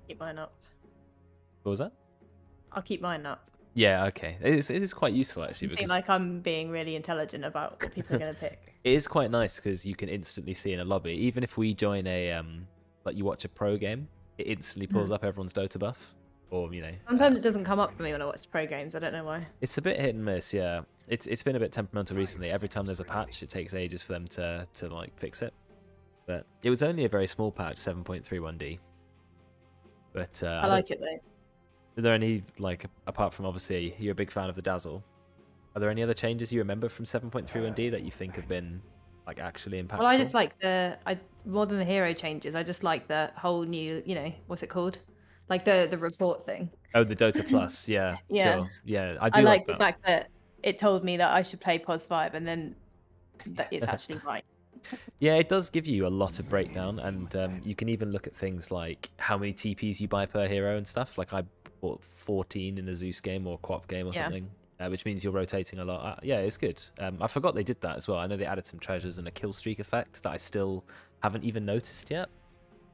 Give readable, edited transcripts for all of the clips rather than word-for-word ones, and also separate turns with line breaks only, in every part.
Keep mine up.
What was that?
I'll keep mine up.
Yeah, okay. It is quite useful actually.
You seem like I'm being really intelligent about what people are going to pick.
It is quite nice because you can instantly see in a lobby, even if we join a like you watch a pro game, it instantly pulls up everyone's Dota buff, or you know.
Sometimes it doesn't come up for me when I watch pro games. I don't know why.
It's a bit hit and miss, yeah. It's been a bit temperamental recently. Every time there's a patch, it takes ages for them to like fix it. But it was only a very small patch, 7.31D. But
I like it though.
Are there any, like, apart from obviously you're a big fan of the Dazzle, are there any other changes you remember from 7.31D that you think have been like actually impactful?
Well, I just like more than the hero changes. I just like the whole new, you know, what's it called? Like the report thing.
Oh, the Dota Plus, yeah,
yeah,
sure. Yeah. I do
I like
that.
the fact that it told me that I should play POS 5, and then that it's actually right.
Yeah, it does give you a lot of breakdown, and you can even look at things like how many TPs you buy per hero and stuff. Like I bought 14 in a Zeus game or co-op game or something, which means you're rotating a lot. Yeah, it's good. I forgot they did that as well. I know they added some treasures and a kill streak effect that I still haven't even noticed yet.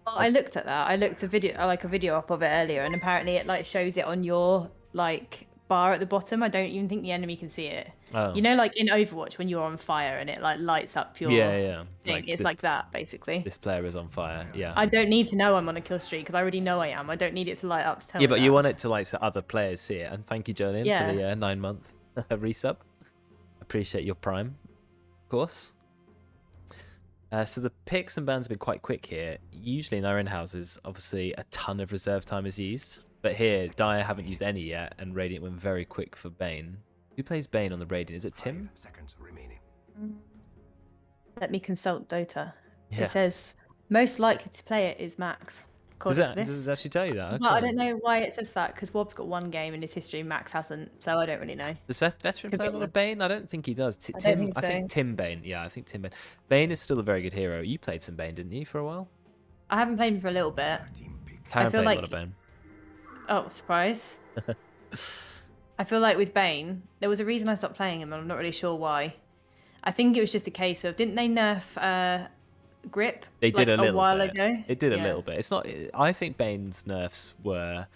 Well, I looked at that. I looked a video up of it earlier, and apparently it like shows it on your like bar at the bottom. I don't even think the enemy can see it.
Oh.
You know, like in Overwatch when you're on fire and it like lights up your
yeah.
thing. It's like that basically.
This player is on fire. Yeah.
I don't need to know I'm on a kill streak because I already know I am. I don't need it to light up to tell me.
Yeah, but
that.
you want it to like so other players see it. And thank you, Jolene, for the 9-month resub. Appreciate your prime, of course. So the picks and bans have been quite quick here. Usually in our in-houses, obviously a ton of reserve time is used. But here, Dire haven't used any yet, and Radiant went very quick for Bane. Who plays Bane on the Radiant? Is it Tim?
5 seconds remaining.
Let me consult Dota.
Yeah.
It says most likely to play it is Max.
Does it actually tell you that? Okay.
But I don't know why it says that, because Wobb's got one game in his history, Max hasn't, so I don't really know.
Does veteran play a lot of Bane? I don't think he does.
I don't think so.
I think Tim Bane. Yeah, I think Tim Bane. Bane is still a very good hero. You played some Bane, didn't you, for a while?
I haven't played him for a little bit.
Karen
feel
played
like...
a lot of Bane.
Oh, surprise. I feel like with Bane, there was a reason I stopped playing him, and I'm not really sure why. I think it was just a case of, didn't they nerf grip?
They did
like,
a
while
bit.
ago.
It did a little bit. It's not. I think Bane's nerfs were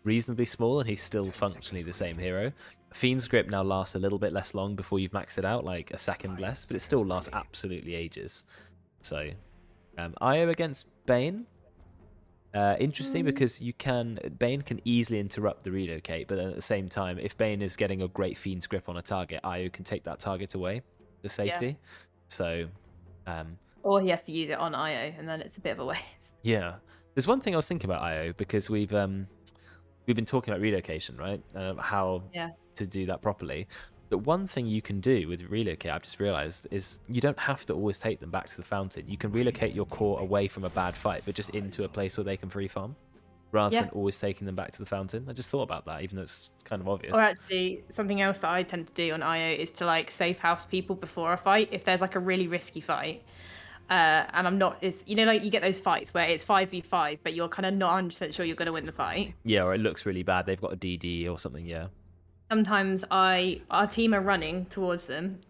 reasonably small, and he's still functionally the same hero. Fiend's grip now lasts a little bit less long before you've maxed it out, like a second less, but it still lasts absolutely ages. So, IO against Bane. Interesting because Bane can easily interrupt the relocate, but then at the same time, if Bane is getting a great Fiend's grip on a target, IO can take that target away for safety. Yeah. So,
or he has to use it on IO, and then it's a bit of a waste.
Yeah, there's one thing I was thinking about IO because we've been talking about relocation, right? How to do that properly. But one thing you can do with relocate, I've just realized, is you don't have to always take them back to the fountain. You can relocate your core away from a bad fight, but just into a place where they can free farm, rather than always taking them back to the fountain. I just thought about that, even though it's kind of obvious.
Or actually, something else that I tend to do on IO is to like safe house people before a fight. If there's like a really risky fight, and I'm not, you know, like you get those fights where it's 5v5, but you're kind of not 100% sure you're going to win the fight.
Yeah, or it looks really bad. They've got a DD or something, yeah.
Sometimes our team are running towards them.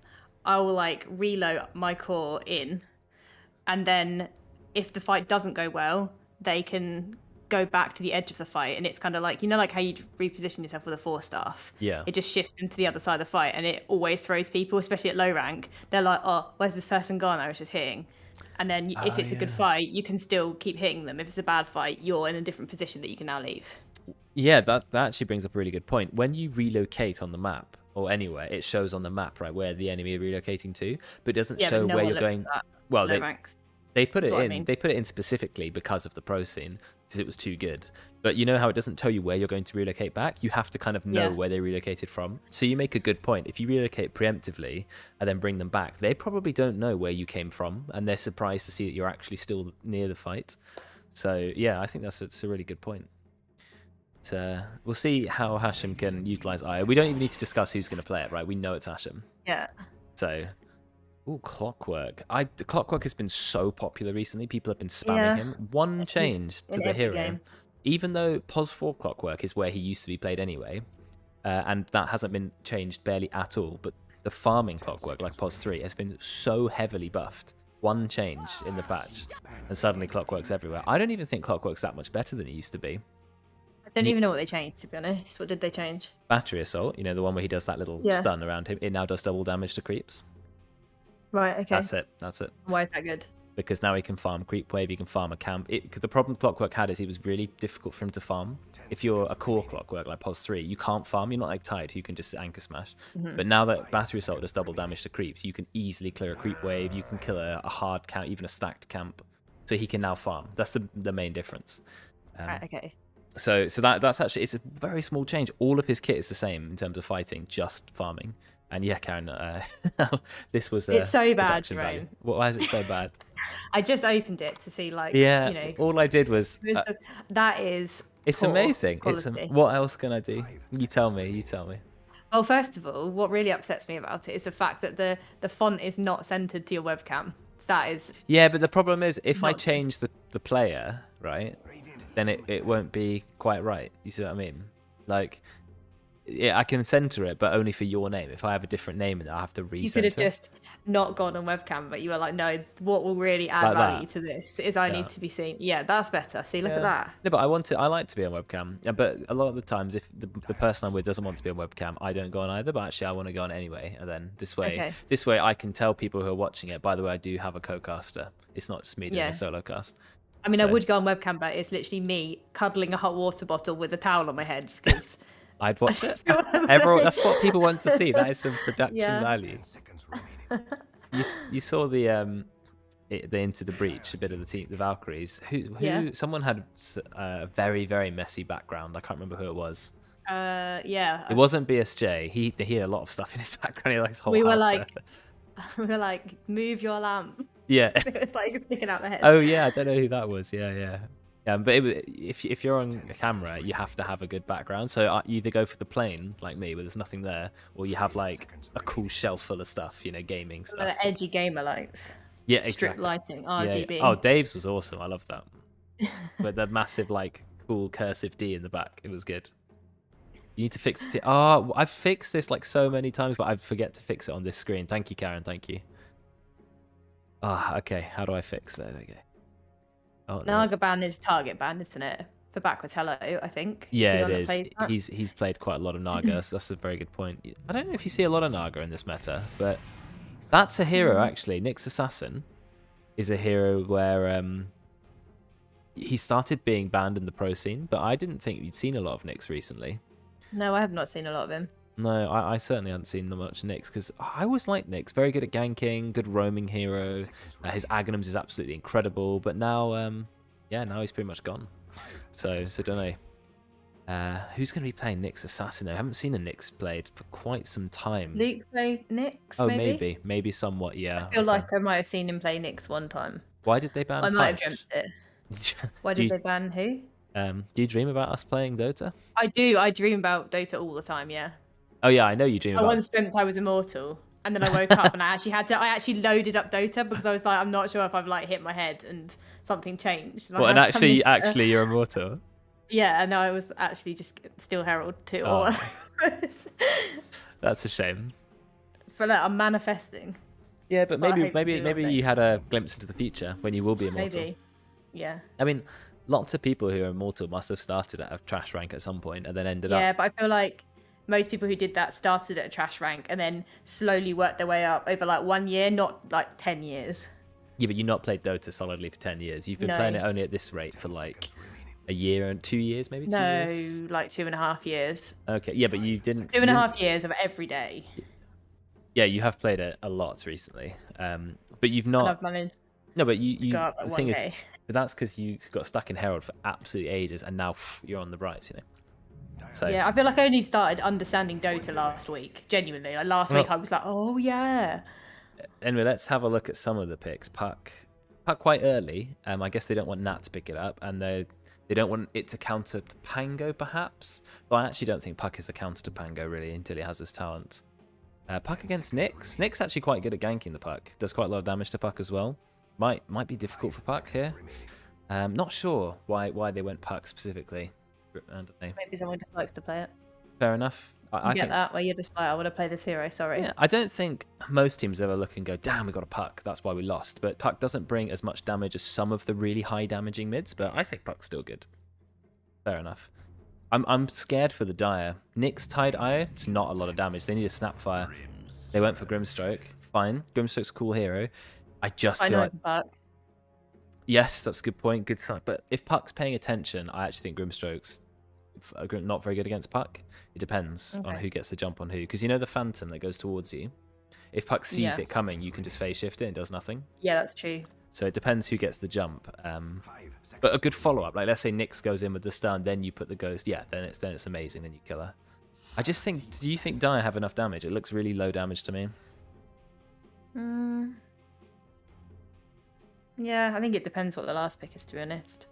I will like reload my core in, and then if the fight doesn't go well, they can go back to the edge of the fight, and it's kind of like, you know, like how you reposition yourself with a 4-staff.
Yeah.
It just shifts them to the other side of the fight, and it always throws people, especially at low rank. They're like, oh, where's this person gone? I was just hitting. And then if it's a good fight, you can still keep hitting them. If it's a bad fight, you're in a different position that you can now leave.
Yeah, that actually brings up a really good point. When you relocate on the map, or anywhere, it shows on the map, right, where the enemy are relocating to, but it doesn't show where you're going. Well, they put it in. I mean. They put it in specifically because of the pro scene, because it was too good. But you know how it doesn't tell you where you're going to relocate back? You have to kind of know where they relocated from. So you make a good point. If you relocate preemptively and then bring them back, they probably don't know where you came from, and they're surprised to see that you're actually still near the fight. So yeah, I think it's a really good point. We'll see how Hashem can utilize IO. We don't even need to discuss who's going to play it, right? We know it's Hashem.
Yeah.
So, Clockwork. The Clockwork has been so popular recently. People have been spamming him. One change to the hero. Game. Even though POS 4 Clockwork is where he used to be played anyway, and that hasn't been changed barely at all, but the farming Clockwork, like POS 3, has been so heavily buffed one change in the patch, and suddenly Clockwork's everywhere. I don't even think Clockwork's that much better than it used to be.
I don't even know what they changed, to be honest. What did they change?
Battery Assault, you know, the one where he does that little stun around him. It now does double damage to creeps.
Right, okay.
That's it. That's it.
Why is that good?
Because now he can farm creep wave, he can farm a camp. Because the problem Clockwork had is it was really difficult for him to farm. If you're a core Clockwork like Pos 3, you can't farm. You're not like Tide, who can just anchor smash. But now that Battery Assault does double damage to creeps, you can easily clear a creep wave. You can kill a hard camp, even a stacked camp. So he can now farm. That's the main difference.
Right, okay.
So that's actually, it's a very small change. All of his kit is the same in terms of fighting, just farming. And yeah, Karen, this was
it's so bad, right?
Why is it so bad?
I just opened it to see, like,
yeah,
you know,
all I did was
that is
it's amazing. What else can I do? You tell me.
Well, first of all, what really upsets me about it is the fact that the font is not centered to your webcam. That is
but the problem is if I change the player, right, then it won't be quite right. You see what I mean? Like, yeah, I can center it, but only for your name. If I have a different name, and I have to recenter.
You could have just not gone on webcam, but you were like, no, what will really add value to this is I need to be seen. Yeah, that's better. See, look at that.
No, but I like to be on webcam. But a lot of the times, if the person I'm with doesn't want to be on webcam, I don't go on either. But actually, I want to go on anyway. And then this way I can tell people who are watching it. By the way, I do have a co-caster. It's not just me doing a solo cast.
I mean, I would go on webcam, but it's literally me cuddling a hot water bottle with a towel on my head because.
I'd watch it. That's what people want to see. That is some production value. You saw the Into the Breach, a bit of the team, the Valkyries. Someone had a very, very messy background. I can't remember who it was. It wasn't BSJ. He had a lot of stuff in his background. He likes whole
we were like, move your lamp.
Yeah.
It's like sticking out the head.
Oh yeah, I don't know who that was. Yeah. But if you're on a camera, you have to have a good background. So you either go for the plain, like me, where there's nothing there, or you have like a cool shelf full of stuff, you know, gaming stuff.
The edgy gamer lights.
Yeah, exactly.
Strip lighting, RGB.
Yeah. Oh, Dave's was awesome. I love that. With the massive, like, cool cursive D in the back. It was good. You need to fix it. Oh, I've fixed this like so many times, but I forget to fix it on this screen. Thank you, Karen. Thank you. Okay. How do I fix that? There we go. Oh,
Naga ban is target ban, isn't it? For backwards hello, I think.
Yeah, it is. He's played quite a lot of Naga, so that's a very good point. I don't know if you see a lot of Naga in this meta, but that's a hero actually. Nyx Assassin is a hero where he started being banned in the pro scene, but I didn't think you'd seen a lot of Nyx recently.
No, I have not seen a lot of him.
No, I certainly haven't seen much Nyx because I always liked Nyx. Very good at ganking, good roaming hero. His Aghanims is absolutely incredible, but now, now he's pretty much gone. So don't know. Who's going to be playing Nyx Assassin? I haven't seen a Nyx played for quite some time.
Luke played Nyx,
oh, maybe somewhat, yeah.
I feel like I might have seen him play Nyx one time.
Why did they ban
I might have dreamt it. Why did they ban who?
Do you dream about us playing Dota?
I do. I dream about Dota all the time, yeah.
Oh yeah, I know you dream about.
I once dreamt I was immortal, and then I woke up and I actually loaded up Dota because I was like, I'm not sure if I've like hit my head and something changed.
And actually you're immortal.
Yeah, no, I was actually just still Herald too. Oh.
That's a shame.
But like, I'm manifesting.
Yeah, but maybe you had a glimpse into the future when you will be immortal.
Maybe. Yeah.
I mean, lots of people who are immortal must have started at a trash rank at some point and then ended up.
Yeah, but I feel like most people who did that started at a trash rank and then slowly worked their way up over like 1 year, not like 10 years. Yeah,
but you've not played Dota solidly for 10 years. You've been playing it only at this rate for like a year and 2 years, maybe 2 years?
No, like 2.5 years.
Okay, yeah, but you didn't...
2.5 years of every day.
Yeah, you have played it a lot recently. But you've not...
And I've managed
no, but you
go up
the
like
thing
1K.
is, but that's because you got stuck in Herald for absolutely ages and now you're on the rise, you know? So,
yeah, I feel like I only started understanding Dota last week. Genuinely, like last week I was like, oh yeah.
Anyway, let's have a look at some of the picks. Puck quite early. I guess they don't want Nat to pick it up, and they don't want it to counter to Pango, perhaps. But I actually don't think Puck is a counter to Pango really until he has his talent. Puck against Nyx. Nyx actually quite good at ganking the Puck. Does quite a lot of damage to Puck as well. Might be difficult for Puck here. Not sure why they went Puck specifically. I don't know.
Maybe someone just likes to play it.
Fair enough.
I get that, where you're just like, I want to play this hero, sorry.
Yeah, I don't think most teams ever look and go, damn, we got a Puck, that's why we lost. But Puck doesn't bring as much damage as some of the really high damaging mids, but I think Puck's still good. Fair enough. I'm scared for the Dire. Nyx Tide Io, it's not a lot of damage. They need a Snapfire. They went for Grimstroke. Fine. Grimstroke's a cool hero. I just feel like...
Puck.
Yes, that's a good point. Good sign. But if Puck's paying attention, I actually think Grimstroke's not very good against Puck. It depends on who gets the jump on who. Because you know the Phantom that goes towards you? If Puck sees it coming, you can just phase shift it and does nothing.
Yeah, that's true.
So it depends who gets the jump. But a good follow-up. Like, let's say Nyx goes in with the stun, then you put the Ghost. Yeah, then it's amazing. Then you kill her. I just think... Do you think Dire have enough damage? It looks really low damage to me.
Yeah, I think it depends what the last pick is, to be honest.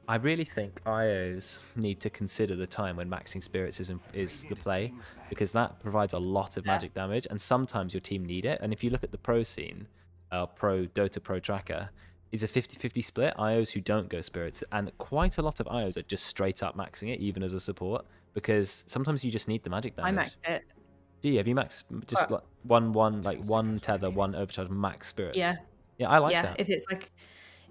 I really think IOs need to consider the time when maxing spirits is the play, because that provides a lot of magic damage, and sometimes your team need it. And if you look at the pro scene, Dota Pro Tracker, is a 50-50 split. IOs who don't go spirits, and quite a lot of IOs are just straight up maxing it, even as a support, because sometimes you just need the magic damage.
I maxed it.
Do you? Have you maxed just like one tether, one overcharge, max spirits?
Yeah.
Yeah, I like that.
If it's like,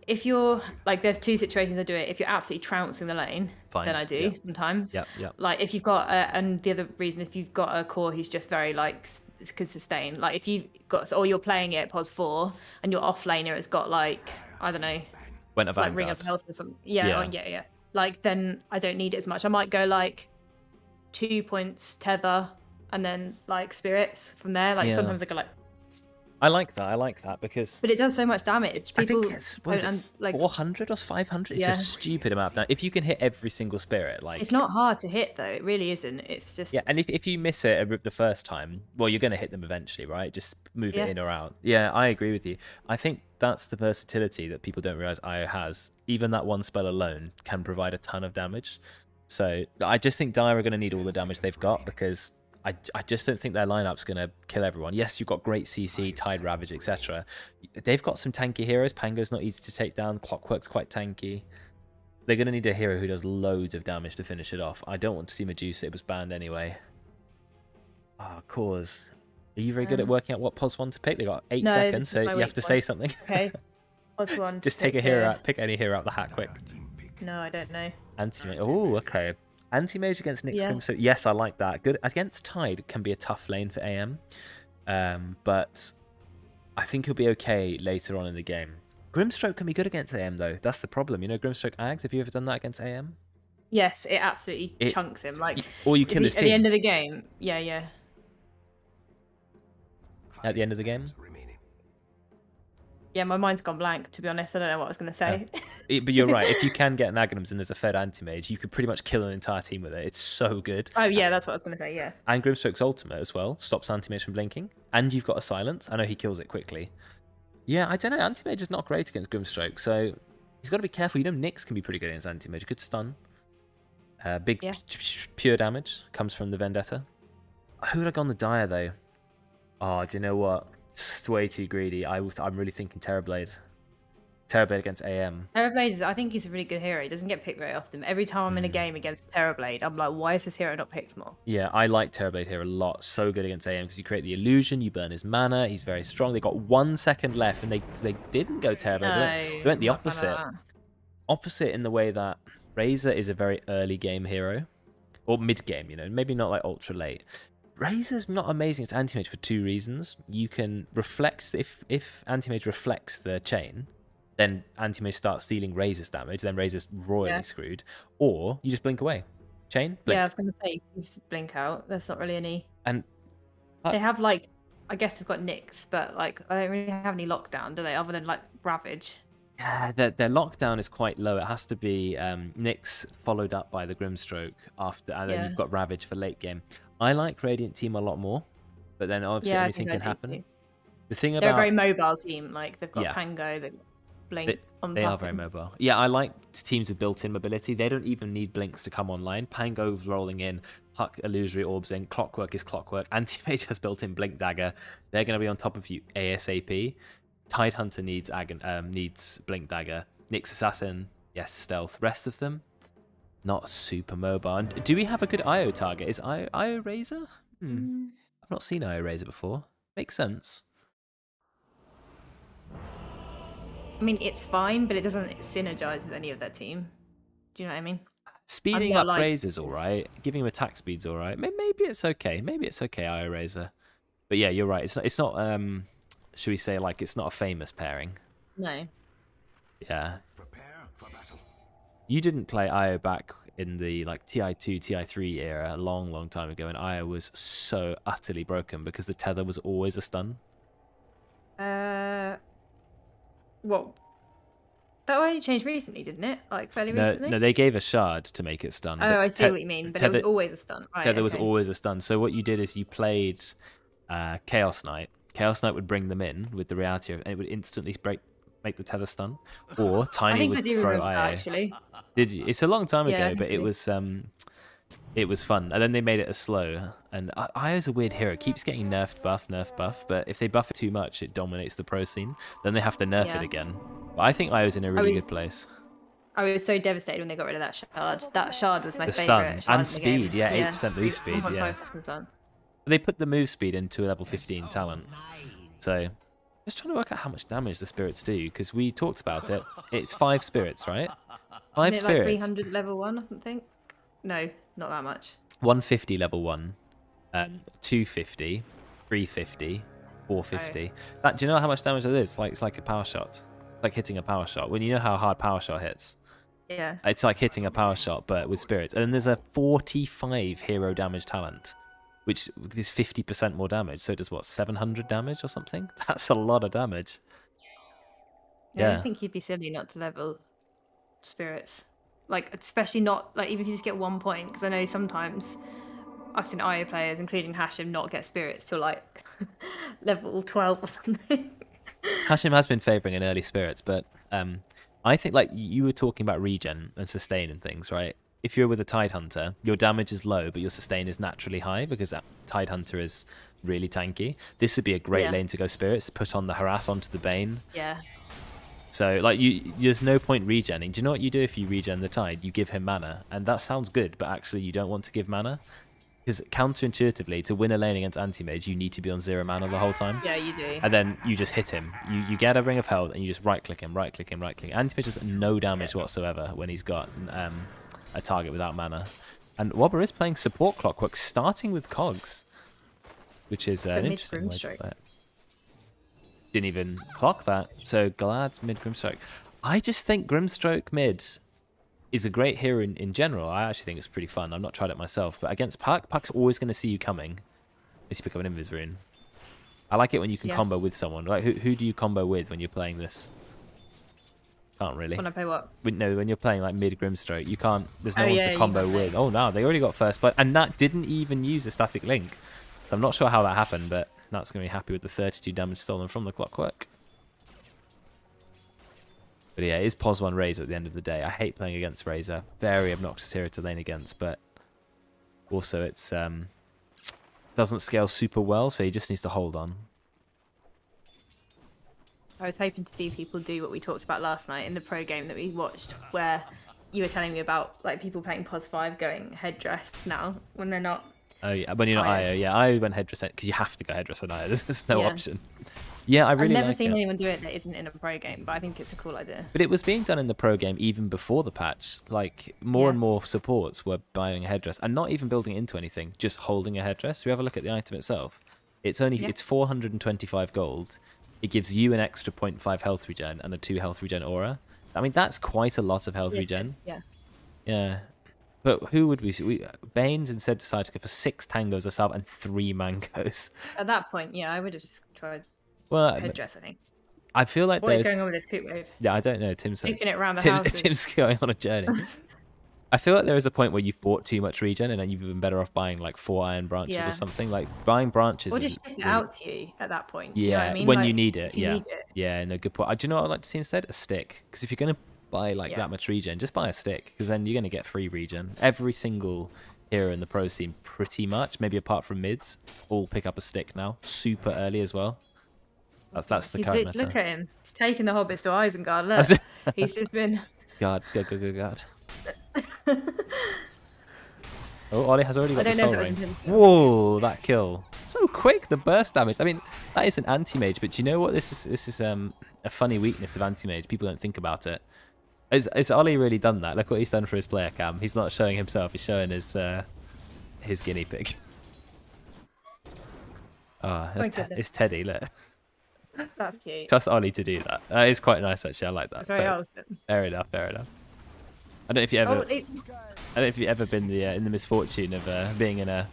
if you're like, there's two situations I do it. If you're absolutely trouncing the lane, then I do sometimes.
Yeah.
Like if you've got and the other reason, if you've got a core who's just very like can sustain. Like if you've got, or you're playing it at pos 4 and your off laner has got like, I don't know, like Ring of Health or something. Yeah. Like then I don't need it as much. I might go like 2 points tether and then like spirits from there. Like sometimes I go like.
I like that because...
But it does so much damage.
People, I think it's, what is it, like 400 or 500? It's a stupid amount. Now, if you can hit every single spirit, like...
It's not hard to hit, though. It really isn't. It's just...
Yeah, and if you miss it the first time, well, you're going to hit them eventually, right? Just move it in or out. Yeah, I agree with you. I think that's the versatility that people don't realize IO has. Even that one spell alone can provide a ton of damage. So I just think Dire are going to need all the damage they've got, because... I just don't think their lineup's going to kill everyone. Yes, you've got great CC, Tide Ravage, etc. They've got some tanky heroes. Pango's not easy to take down. Clockwork's quite tanky. They're going to need a hero who does loads of damage to finish it off. I don't want to see Medusa. It was banned anyway. Cause. Are you very good at working out what pos 1 to pick? They got 8 seconds, so you have to say something.
Okay. Pos 1.
Just take a hero out. Pick any hero out the hat quick.
No, I don't know.
Oh, okay. Anti-mage against Nyx Grimstroke. Yes, I like that. Good. Against Tide can be a tough lane for AM. But I think he'll be okay later on in the game. Grimstroke can be good against AM, though. That's the problem. You know Grimstroke Ags? Have you ever done that against AM?
Yes, it absolutely chunks him. Like,
or you kill his team.
At the end of the game. Yeah.
At the end of the game?
Yeah, my mind's gone blank, to be honest. I don't know what I was going to say.
But you're right. If you can get an Aghanims and there's a fed anti-mage, you could pretty much kill an entire team with it. It's so good.
Oh, yeah, that's what I was going to say, yeah.
And Grimstroke's ultimate as well stops anti-mage from blinking. And you've got a silence. I know he kills it quickly. Yeah, I don't know. Anti-mage is not great against Grimstroke, so he's got to be careful. You know Nyx can be pretty good against anti-mage. Good stun. Pure damage comes from the Vendetta. Who would I go on the Dire, though? Oh, do you know what? It's way too greedy. I'm really thinking Terrorblade. Terrorblade against AM.
Terrorblade, I think he's a really good hero. He doesn't get picked very often. Every time I'm in a game against Terrorblade, I'm like, why is this hero not picked more?
Yeah, I like Terrorblade here a lot. So good against AM because you create the illusion, you burn his mana, he's very strong. They got 1 second left and they didn't go Terrorblade.
No,
they went the opposite. Opposite in the way that Razor is a very early game hero. Or mid game, you know, maybe not like ultra late. Razor's not amazing as anti-mage for 2 reasons. You can reflect, if anti-mage reflects the chain, then anti-mage starts stealing Razor's damage, then Razor's royally screwed. Or you just blink away. Chain, blink.
Yeah, I was going to say, you just blink out. There's not really any...
And
they have, like, I guess they've got Nyx, but, like, I don't really have any lockdown, do they, other than, like, Ravage?
Yeah, their lockdown is quite low. It has to be Nyx followed up by the Grimstroke after, and then you've got Ravage for late game. I like Radiant team a lot more, but then obviously anything can happen. The thing about...
They're a very mobile team. Like, they've got Pango, they've Blink on
They are very mobile. Yeah, I like teams with built-in mobility. They don't even need blinks to come online. Pango's rolling in, Puck illusory orbs in, Clockwork is Clockwork, Anti-Mage has built-in Blink Dagger. They're going to be on top of you ASAP. Tidehunter needs Blink Dagger. Nyx Assassin, yes, Stealth. Rest of them, Not super mobile. And do we have a good IO target? Is IO Razor? I've not seen IO Razor before. Makes sense.
I mean, it's fine, but it doesn't synergize with any of their team. Do you know what I mean?
Speeding up Razor's alright. Giving him attack speed's alright. Maybe it's okay. Maybe it's okay, IO Razor. But yeah, you're right. It's not should we say, like, it's not a famous pairing?
No.
Yeah. Prepare for battle. You didn't play IO back in the like TI2, TI3 era a long time ago, and IO was so utterly broken because the tether was always a stun.
Well, that only changed recently, didn't it? Like fairly recently?
No, they gave a shard to make it stun.
Oh, I see what you mean. But it was always a stun. Right,
tether was always a stun. So what you did is you played Chaos Knight. Chaos Knight would bring them in with the reality of, and it would instantly make the tether stun. Or Tiny would throw IO.
Actually.
Did you? It's a long time ago, but it was fun. And then they made it a slow. And IO's a weird hero. It keeps getting nerfed, buff. But if they buff it too much, it dominates the pro scene. Then they have to nerf it again. But I think IO's in a really good place. I
was so devastated when they got rid of that shard. That shard was my
favorite. And speed, yeah, 8% move speed, yeah. They put the move speed into a level 15 talent. So, just trying to work out how much damage the spirits do, because we talked about it. It's 5 spirits, right? 5 spirits.
Like 300 level 1 or something? No, not that much.
150 level 1, 250, 350, 450. Oh. Do you know how much damage it is? Like, it's like a power shot. Like hitting a power shot. When you know how hard power shot hits.
Yeah.
It's like hitting a power shot, but with spirits. And then there's a 45 hero damage talent, which is 50% more damage. So it does what, 700 damage or something? That's a lot of damage.
Yeah. I just think you'd be silly not to level spirits. Like, especially not, like, even if you just get 1 point. Because I know sometimes I've seen IO players, including Hashim, not get spirits till like level 12 or something.
Hashim has been favouring in early spirits, but I think, like, you were talking about regen and sustain and things, right? If you're with a Tide Hunter, your damage is low, but your sustain is naturally high because that Tide Hunter is really tanky. This would be a great lane to go spirits, put on the harass onto the Bane.
Yeah.
So, like, there's no point regenning. Do you know what you do if you regen the Tide? You give him mana, and that sounds good, but actually you don't want to give mana. Because counterintuitively, to win a lane against anti-mage, you need to be on 0 mana the whole time.
Yeah, you do.
And then you just hit him. You get a Ring of Health, and you just right-click him. Anti-mage does no damage whatsoever when he's got a target without mana. And Wobber is playing support Clockwork, starting with Cogs, which is an interesting way to play it. Didn't even clock that. So Glad's mid Grimstroke. I just think Grimstroke mid is a great hero in general. I actually think it's pretty fun. I've not tried it myself, but against Puck, Puck's always going to see you coming. Unless you pick up an Invis rune. I like it when you can combo with someone. Like, who do you combo with when you're playing this? Can't really.
When I play what?
No, when you're playing like mid Grimstroke, you can't. There's no one to combo with. Oh no, they already got first blood, and that didn't even use a static link. So I'm not sure how that happened, but Nat's going to be happy with the 32 damage stolen from the Clockwork. But yeah, it is POS 1 Razor at the end of the day. I hate playing against Razor. Very obnoxious hero to lane against, but also it's doesn't scale super well, so he just needs to hold on.
I was hoping to see people do what we talked about last night in the pro game that we watched, where you were telling me about like people playing POS 5 going headdress now when they're not.
Oh yeah, when you're not IO. Yeah, I went headdress because you have to go headdress on IO. There's no option. Yeah, I really.
I've never seen anyone do it that isn't in a pro game, but I think it's a cool idea.
But it was being done in the pro game even before the patch. Like more and more supports were buying a headdress and not even building it into anything, just holding a headdress. If you have a look at the item itself, it's only it's 425 gold. It gives you an extra 0.5 health regen and a 2 health regen aura. I mean, that's quite a lot of health regen.
Yeah.
Yeah. But who would we Banes instead decided to go for 6 tangos herself and 3 mangoes.
At that point, yeah, I would have just tried headdress, I think.
I feel like
what is going on with this coop wave?
Yeah, I don't know. Tim's
taking it around the houses.
Tim's going on a journey. I feel like there is a point where you've bought too much regen and then you've been better off buying like 4 iron branches or something. Like buying branches.
Or just ship it out to you at that point.
Yeah,
do you know what I mean?
When
like,
you need it.
Yeah. Need it.
Yeah, no, good point. Do you know what I'd like to see instead? A stick. Because if you're going to buy like that much regen, just buy a stick. Because then you're going to get free regen. Every single hero in the pro scene, pretty much, maybe apart from mids, all pick up a stick now. Super early as well. That's the current meta.
Look at him. He's taking the hobbits to Isengard. Look. He's just been...
God. Oh, Ollie has already got the soul ring. Whoa, that kill. So quick, the burst damage. I mean, that is an anti-mage, but do you know what? This is a funny weakness of anti-mage. People don't think about it. Has Ollie really done that? Look what he's done for his player cam. He's not showing himself. He's showing his guinea pig. Oh, it's Teddy, look.
That's cute.
Trust Ollie to do that. That is quite nice, actually. I like that.
That's very awesome.
Fair enough, fair enough. I don't know if you ever... I don't know if you've ever been in the misfortune of being in a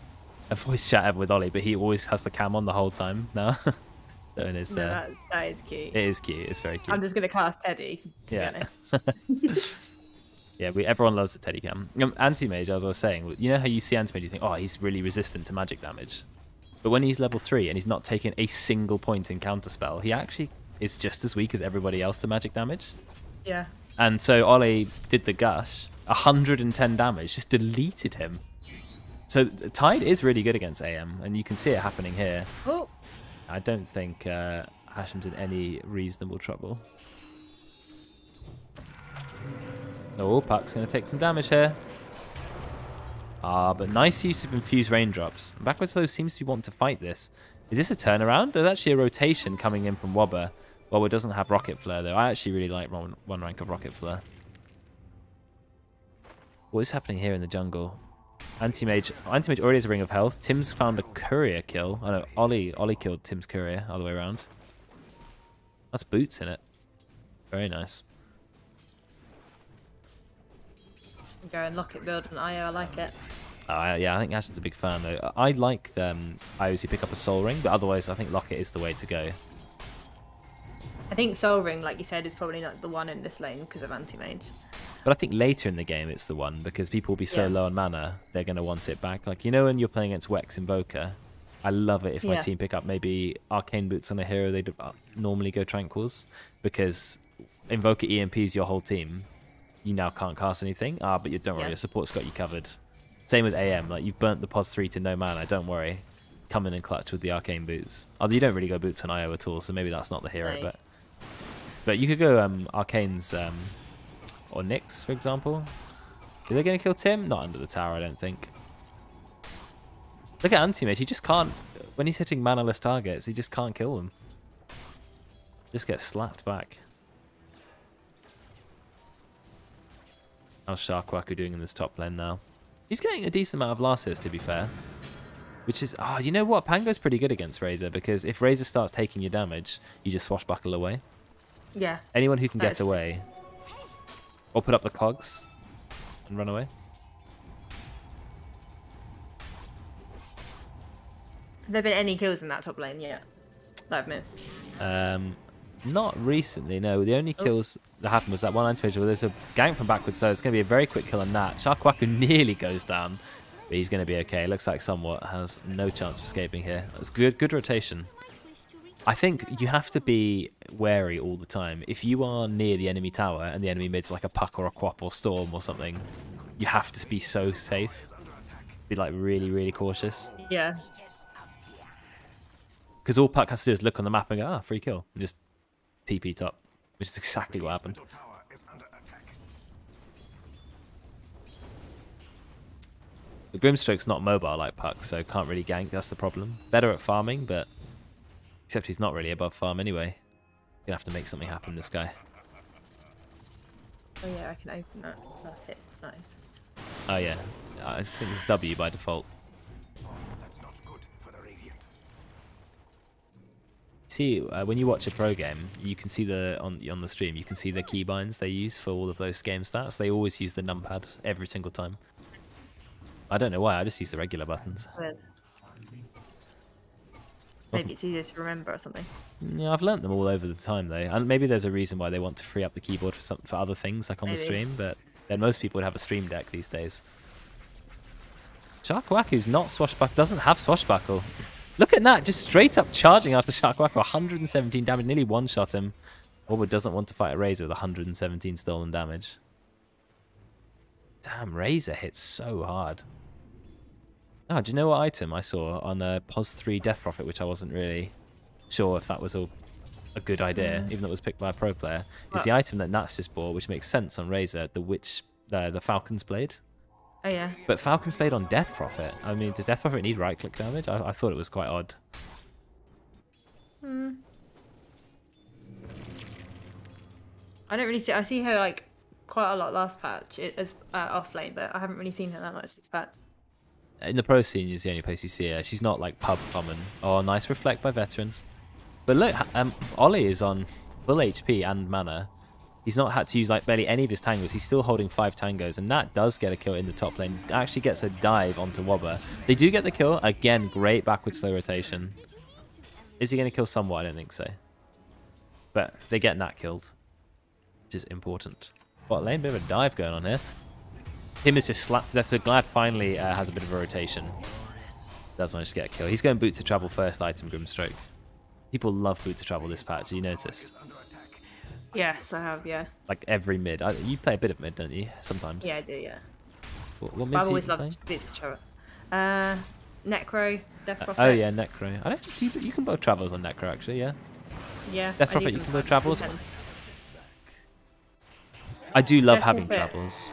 voice chat ever with Ollie, but he always has the cam on the whole time now. So that
is cute.
It is cute. It's very cute.
I'm just going to cast Teddy, to be honest.
Yeah, everyone loves the Teddy cam. Anti-mage, as I was saying, you know how you see anti-mage, you think, oh, he's really resistant to magic damage. But when he's level 3 and he's not taking a single point in counterspell, he actually is just as weak as everybody else to magic damage.
Yeah.
And so Ollie did the gush, 110 damage, just deleted him. So Tide is really good against AM, and you can see it happening here.
Oh.
I don't think Hashem's in any reasonable trouble. Oh, Puck's going to take some damage here. But nice use of infused raindrops. Backwards though seems to be wanting to fight this. Is this a turnaround? There's actually a rotation coming in from Wobber. Wobber doesn't have Rocket Flare though. I actually really like one rank of Rocket Flare. What is happening here in the jungle? Anti-mage already has a Ring of Health. Tim's found a courier kill. I know Ollie killed Tim's courier all the way around. That's boots in it. Very nice.
Go and lock it build on IO. I like it.
Yeah, I think Ashton's a big fan though. I like IOs who pick up a soul ring, but otherwise I think Locket is the way to go.
I think soul ring, like you said, is probably not the one in this lane because of anti-mage.
But I think later in the game it's the one because people will be so low on mana, they're going to want it back. Like, you know, when you're playing against Wex Invoker, I love it if my team pick up maybe Arcane Boots on a hero they normally go Tranquils, because Invoker EMPs your whole team. You now can't cast anything. But you don't worry, your support's got you covered. Same with AM, like you've burnt the pos 3 to no mana, don't worry. Come in and clutch with the Arcane Boots. Although you don't really go Boots on IO at all, so maybe that's not the hero, but you could go Arcane's or Nyx, for example. Are they going to kill Tim? Not under the tower, I don't think. Look at Anti-Mage, he just can't, when he's hitting manaless targets, he just can't kill them. Just gets slapped back. How's Sharkwaku doing in this top lane now? He's getting a decent amount of lasers, to be fair. Which is... you know what? Pango's pretty good against Razor, because if Razor starts taking your damage, you just swashbuckle away.
Yeah.
Anyone who can get away. Or put up the cogs and run away.
Have there been any kills in that top lane yet that I've missed?
Not recently, no. The only kills that happened was that one anti-mage where there's a gank from backwards, so it's going to be a very quick kill on that. Sharkwaku nearly goes down, but he's going to be okay. Looks like Somewhat has no chance of escaping here. That's good rotation. I think you have to be wary all the time. If you are near the enemy tower and the enemy mid's like a Puck or a Quap or Storm or something, you have to be so safe. Be like really, really cautious.
Yeah.
Because all Puck has to do is look on the map and go, free kill. And just TP top, which is exactly what happened. The Grimstroke's not mobile like Puck, so can't really gank, that's the problem. Better at farming, but... Except he's not really above farm anyway. Gonna have to make something happen, this guy.
Oh yeah, I can open that. That's it, it's nice.
Oh yeah, I think it's W by default.
That's not good for the Radiant.
See, when you watch a pro game, you can see on the stream, you can see the keybinds they use for all of those game stats. They always use the numpad every single time. I don't know why, I just use the regular buttons.
Good. Maybe it's easier to remember or something.
Yeah, I've learnt them all over the time though, and maybe there's a reason why they want to free up the keyboard for other things like on the stream. But then most people would have a stream deck these days. Sharkwaku's not swashbuckle, doesn't have swashbuckle. Look at that, just straight up charging after Sharkwaku, 117 damage, nearly one-shot him. Wobber doesn't want to fight a Razor with 117 stolen damage. Damn, Razor hits so hard. Oh, do you know what item I saw on a POS 3 Death Prophet, which I wasn't really sure if that was a good idea, even though it was picked by a pro player? It's the item that Nats just bought, which makes sense on Razor, the Falcon's Blade.
Oh yeah.
But Falcon's Blade on Death Prophet. I mean, does Death Prophet need right click damage? I thought it was quite odd.
I don't really see. I see her like quite a lot last patch as off lane, but I haven't really seen her that much this patch.
In the pro scene is the only place you see her. She's not like pub common. Oh, nice reflect by Veteran. But look, Ollie is on full HP and mana. He's not had to use like barely any of his tangos. He's still holding 5 tangos, and that does get a kill in the top lane. Actually gets a dive onto Wobber. They do get the kill. Again, great backward slow rotation. Is he going to kill someone? I don't think so. But they get Nat killed, which is important. What lane? Bit of a dive going on here. Him is just slapped to death. So Glad finally has a bit of a rotation. Does manage to get a kill. He's going boot to travel first item, Grimstroke. People love boot to travel this patch. You noticed?
Yes, I have. Yeah.
Like every mid. You play a bit of mid, don't you? Sometimes.
Yeah, I do. Yeah.
What mid?
I've always loved boots to travel. Necro, Death Prophet.
Oh yeah, Necro. I don't. You can both travels on Necro actually. Yeah.
Yeah.
Death Prophet. You can both travels. I do love having travels.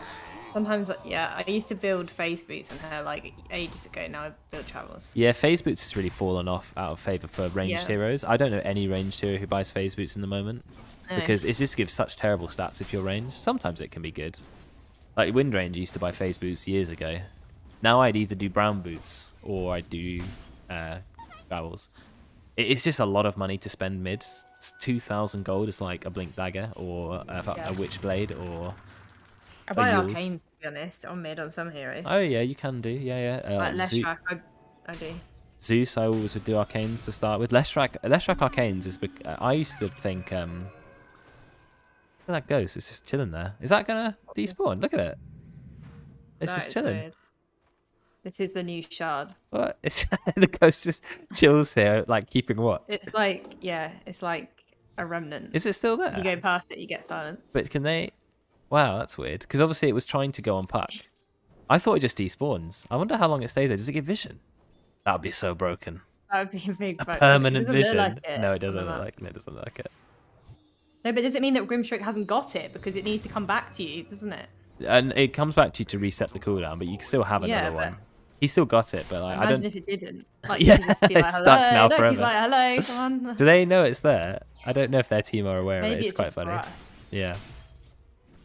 Sometimes, yeah, I used to build phase boots on her like ages ago. Now I build travels.
Yeah, phase boots has really fallen off out of favour for ranged heroes. I don't know any ranged hero who buys phase boots in the moment because it just gives such terrible stats if you're ranged. Sometimes it can be good. Like Wind Ranger used to buy phase boots years ago. Now I'd either do brown boots or I'd do travels. It's just a lot of money to spend mid. It's 2,000 gold is like a Blink Dagger or a Witch Blade or.
I buy arcanes, to be honest, on mid on some heroes.
Oh yeah, you can do. Yeah.
Like Leshrac, I do.
Zeus, I always would do arcanes to start with. Leshrac arcanes is. I used to think. Where that ghost is just chilling there. Is that gonna despawn? Look at it. It's just chilling. Weird.
This is the new shard.
What? It's the ghost just chills here, like keeping watch.
It's like it's like a remnant.
Is it still there?
You go past it, you get silence.
But can they? Wow, that's weird. Because obviously it was trying to go on puck. I thought it just despawns. I wonder how long it stays there. Does it give vision? That would be so broken.
That would be a big
permanent vision. No, it doesn't look like it. It doesn't look like it.
No, but does it mean that Grimstroke hasn't got it because it needs to come back to you, doesn't it?
And it comes back to you to reset the cooldown, but you can still have another one. He still got it, but like, I don't.
Imagine if it didn't. Like,
yeah,
just be like,
it's stuck now
look,
forever.
He's like, hello, come on.
Do they know it's there? I don't know if their team are aware of it. It's quite funny. Yeah.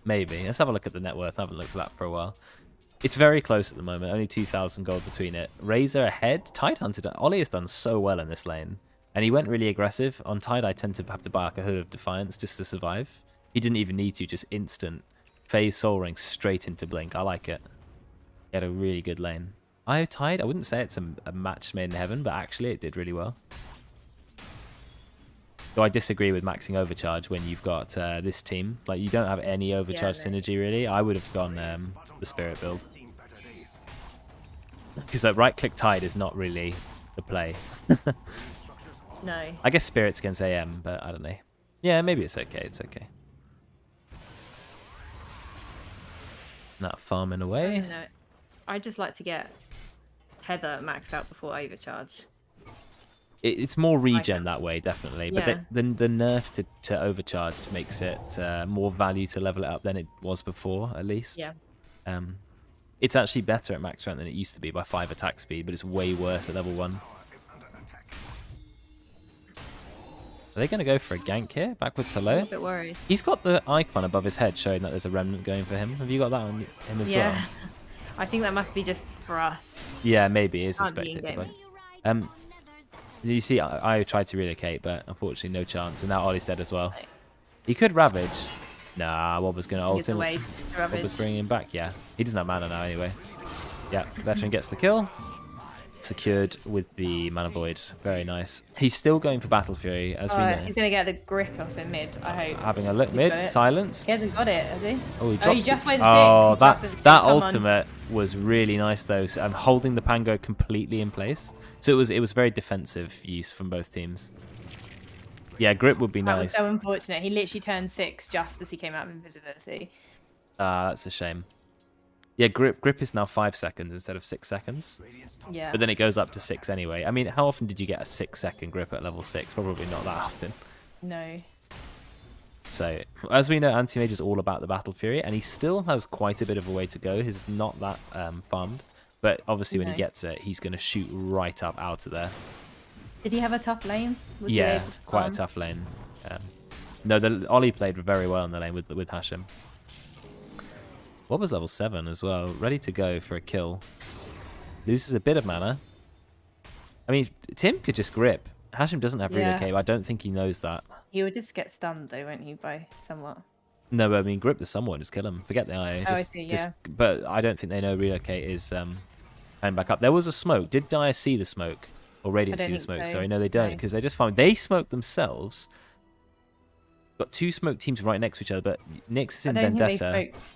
Maybe. Let's have a look at the net worth. I haven't looked at that for a while. It's very close at the moment. Only 2,000 gold between it. Razor ahead. Tidehunter. Ollie has done so well in this lane. And he went really aggressive. On Tide, I tend to have to buy like a Hood of Defiance just to survive. He didn't even need to. Just instant. Phase Soul Ring straight into Blink. I like it. He had a really good lane. IO Tide, I wouldn't say it's a match made in heaven, but actually it did really well. So I disagree with maxing overcharge when you've got this team. Like, you don't have any overcharge synergy, really. I would have gone the Spirit build. Because that right-click Tide is not really the play.
No.
I guess Spirit's against AM, but I don't know. Yeah, maybe it's okay. It's okay. Not farming away.
I just like to get Tether maxed out before I overcharge.
It's more regen that way, definitely. But the nerf to overcharge makes it more value to level it up than it was before, at least.
Yeah.
It's actually better at max strength than it used to be by 5 attack speed, but it's way worse at level 1. Are they going to go for a gank here? Backwards to low?
I'm a bit worried.
He's got the icon above his head showing that there's a remnant going for him. Have you got that on him as well?
I think that must be just for us.
Yeah, maybe. It's expected. You see, I tried to relocate, but unfortunately no chance. And now Ollie's dead as well. He could Ravage. Nah, Wobber's going to ult him. Wobber's bringing him back. Yeah, he doesn't have mana now anyway. Yeah, Veteran gets the kill. Secured with the Mana Void. Very nice. He's still going for Battle Fury, as we know.
He's going to get the grip off in mid, I hope.
Having a look mid. Silence.
He hasn't got it, has he?
Oh,
he just went 6.
Oh, that ultimate was really nice, though. So I'm holding the Pango completely in place. So it was very defensive use from both teams. Yeah, grip would be nice.
That was so unfortunate. He literally turned 6 just as he came out of invisibility.
That's a shame. Yeah, grip is now 5 seconds instead of 6 seconds.
Yeah.
But then it goes up to 6 anyway. I mean, how often did you get a 6-second grip at level 6? Probably not that often.
No.
So, as we know, Anti-Mage is all about the Battle Fury, and he still has quite a bit of a way to go. He's not that farmed, but obviously when he gets it, he's going to shoot right up out of there.
Did he have a tough lane? Was
yeah,
he able to
quite a tough lane. No, the Ollie played very well in the lane with Hashem. What was level 7 as well? Ready to go for a kill. Loses a bit of mana. I mean, Tim could just grip. Hashem doesn't have relocate, but I don't think he knows that.
He would just get stunned though, won't he, by somewhat?
No, but I mean, grip the someone, just kill him. Forget the IO.
I see, yeah.
But I don't think they know relocate is coming back up. There was a smoke. Did Dire see the smoke? Or Radiant see the smoke? So. Sorry, no, they don't, because they just found... They smoked themselves. Got 2 smoke teams right next to each other, but Nyx is in Vendetta.
Think they smoked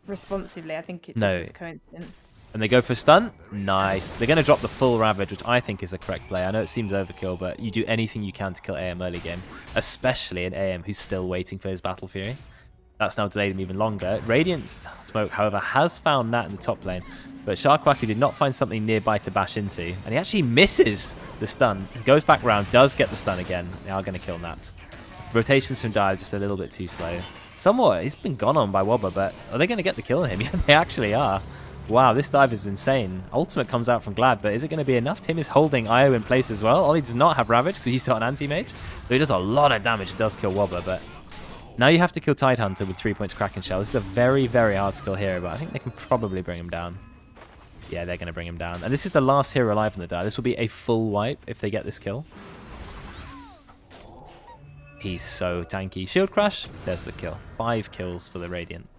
responsively. I think it's just a coincidence.
And they go for a stun. Nice. They're going to drop the full Ravage, which I think is the correct play. I know it seems overkill, but you do anything you can to kill AM early game, especially an AM who's still waiting for his Battle Fury. That's now delayed him even longer. Radiant Smoke, however, has found Nat in the top lane, but Sharkwaku did not find something nearby to bash into, and he actually misses the stun. He goes back round, does get the stun again. They are going to kill Nat. Rotations from Dire just a little bit too slow. Somewhat, he's been gone on by Wobber, but are they going to get the kill on him? Yeah, they actually are. Wow, this dive is insane. Ultimate comes out from Glad, but is it going to be enough? Tim is holding IO in place as well. Ollie does not have Ravage because he's got an anti-mage. So he does a lot of damage. It does kill Wobber, but now you have to kill Tidehunter with 3 points Kraken Shell. This is a very, very hard to kill hero, but I think they can probably bring him down. Yeah, they're going to bring him down. And this is the last hero alive in the die. This will be a full wipe if they get this kill. He's so tanky. Shield Crash. There's the kill. 5 kills for the Radiant.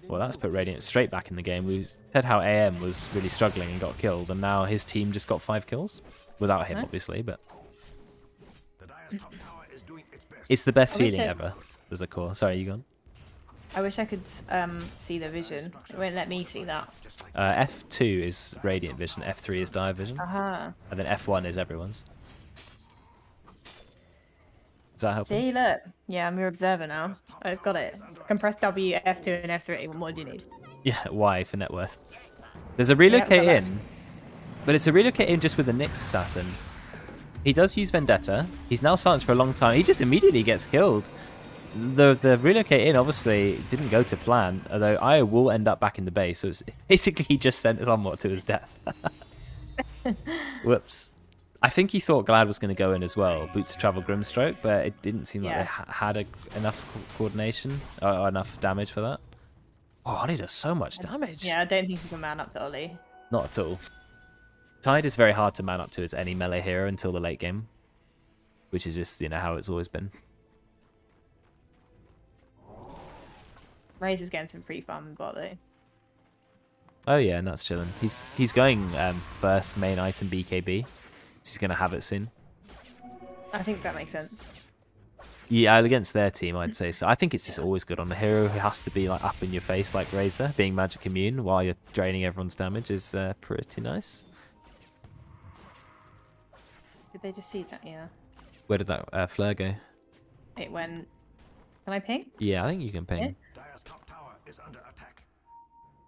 Well, that's put Radiant straight back in the game. We said how AM was really struggling and got killed, and now his team just got 5 kills. Without him, obviously, but... It's the best feeling ever as a core. Sorry, you gone?
I wish I could see the vision. It won't let me see that.
F2 is Radiant Vision, F3 is Dire Vision, and then F1 is everyone's. Does that help?
See, look. Yeah, I'm your observer now. I've got it. I can press W, F2, and F3. What more do you need?
Yeah, Y for net worth. There's a relocate in, but it's a relocate in just with the Nyx Assassin. He does use Vendetta. He's now silenced for a long time. He just immediately gets killed. The relocate in obviously didn't go to plan, although I will end up back in the base. So it's basically he just sent somewhat to his death. Whoops. I think he thought Glad was going to go in as well, Boots to Travel Grimstroke, but it didn't seem like they had enough coordination or enough damage for that. Oh, Ollie does so much damage.
Yeah, I don't think he can man up to Ollie.
Not at all. Tide is very hard to man up to as any melee hero until the late game, which is just, you know, how it's always been.
Raze is getting some free farm in bot though.
Oh yeah, and that's chilling. He's going first main item BKB. He's going to have it soon.
I think that makes sense.
Yeah, against their team, I'd say so. I think it's just always good on a hero who has to be like up in your face like Razor. Being magic immune while you're draining everyone's damage is pretty nice.
Did they just see that? Yeah.
Where did that flare go?
It went... Can I ping?
Yeah, I think you can ping.
Yeah?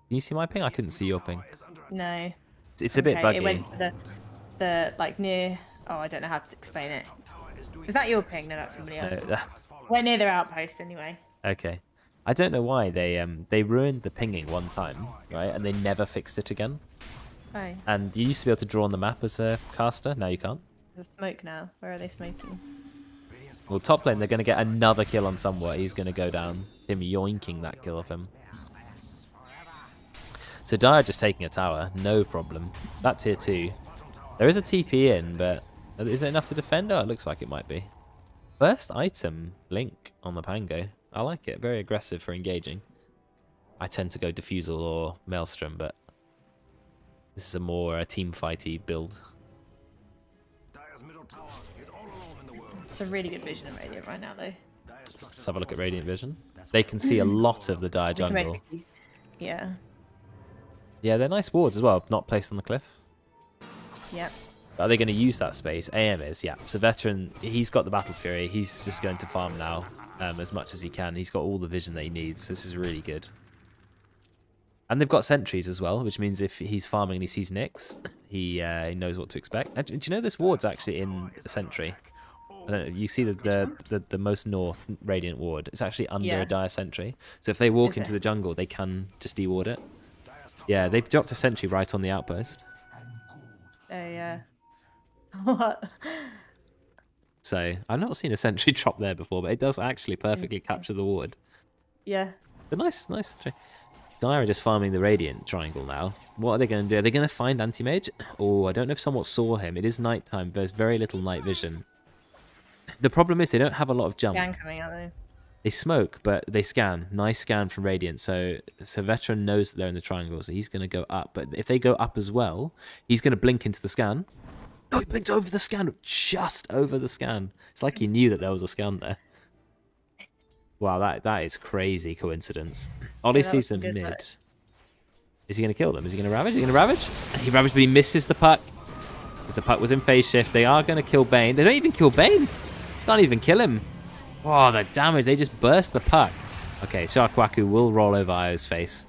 Can you see my ping? I couldn't see your ping.
No.
It's a bit buggy.
It went to the like near... Oh, I don't know how to explain it. Is that your ping? No, that's somebody else.
No,
We're near their outpost anyway.
Okay. I don't know why they ruined the pinging one time, right? And they never fixed it again.
Oh.
And you used to be able to draw on the map as a caster. Now you can't.
There's a smoke now. Where are they smoking?
Well, top lane, they're going to get another kill on somewhere. He's going to go down. Him yoinking that kill of him. So Dire just taking a tower. No problem. That tier 2. There is a TP in, but is it enough to defend? Oh, it looks like it might be. First item, Blink on the Pango. I like it. Very aggressive for engaging. I tend to go Diffusal or Maelstrom, but this is a more team fighty build.
It's a really good vision of Radiant right now, though.
Let's have a look at Radiant Vision. They can see a lot of the Dire jungle.
Yeah.
Yeah, they're nice wards as well, not placed on the cliff.
Yep.
Are they going to use that space? AM is, yeah. So Veteran, he's got the Battle Fury. He's just going to farm now as much as he can. He's got all the vision that he needs. This is really good. And they've got sentries as well, which means if he's farming and he sees Nyx, he knows what to expect. Do you know this ward's actually in the sentry? I don't know, you see the most north Radiant ward. It's actually under a Dire sentry. So if they walk into the jungle, they can just deward it. Yeah, they dropped a sentry right on the outpost.
Oh yeah. What?
So I've not seen a sentry drop there before, but it does actually perfectly capture the ward.
Yeah.
But nice. Dire are just farming the Radiant triangle now. What are they going to do? Are they going to find Anti-Mage? Oh, I don't know if someone saw him. It is nighttime. There's very little night vision. The problem is they don't have a lot of jump.
Scan coming out though.
They smoke, but they scan. Nice scan from Radiant. So Veteran knows that they're in the triangle, so he's going to go up. But if they go up as well, he's going to blink into the scan. Oh, he blinked over the scan. Just over the scan. It's like he knew that there was a scan there. Wow, that is crazy coincidence. Ollie sees them mid. Fight. Is he going to kill them? Is he going to ravage? Is he going to ravage? He ravaged, but he misses the puck. Because the puck was in phase shift. They are going to kill Bane. They don't even kill Bane. Can't even kill him. Oh, the damage. They just burst the puck. Okay, Sharkwaku will roll over Io's face.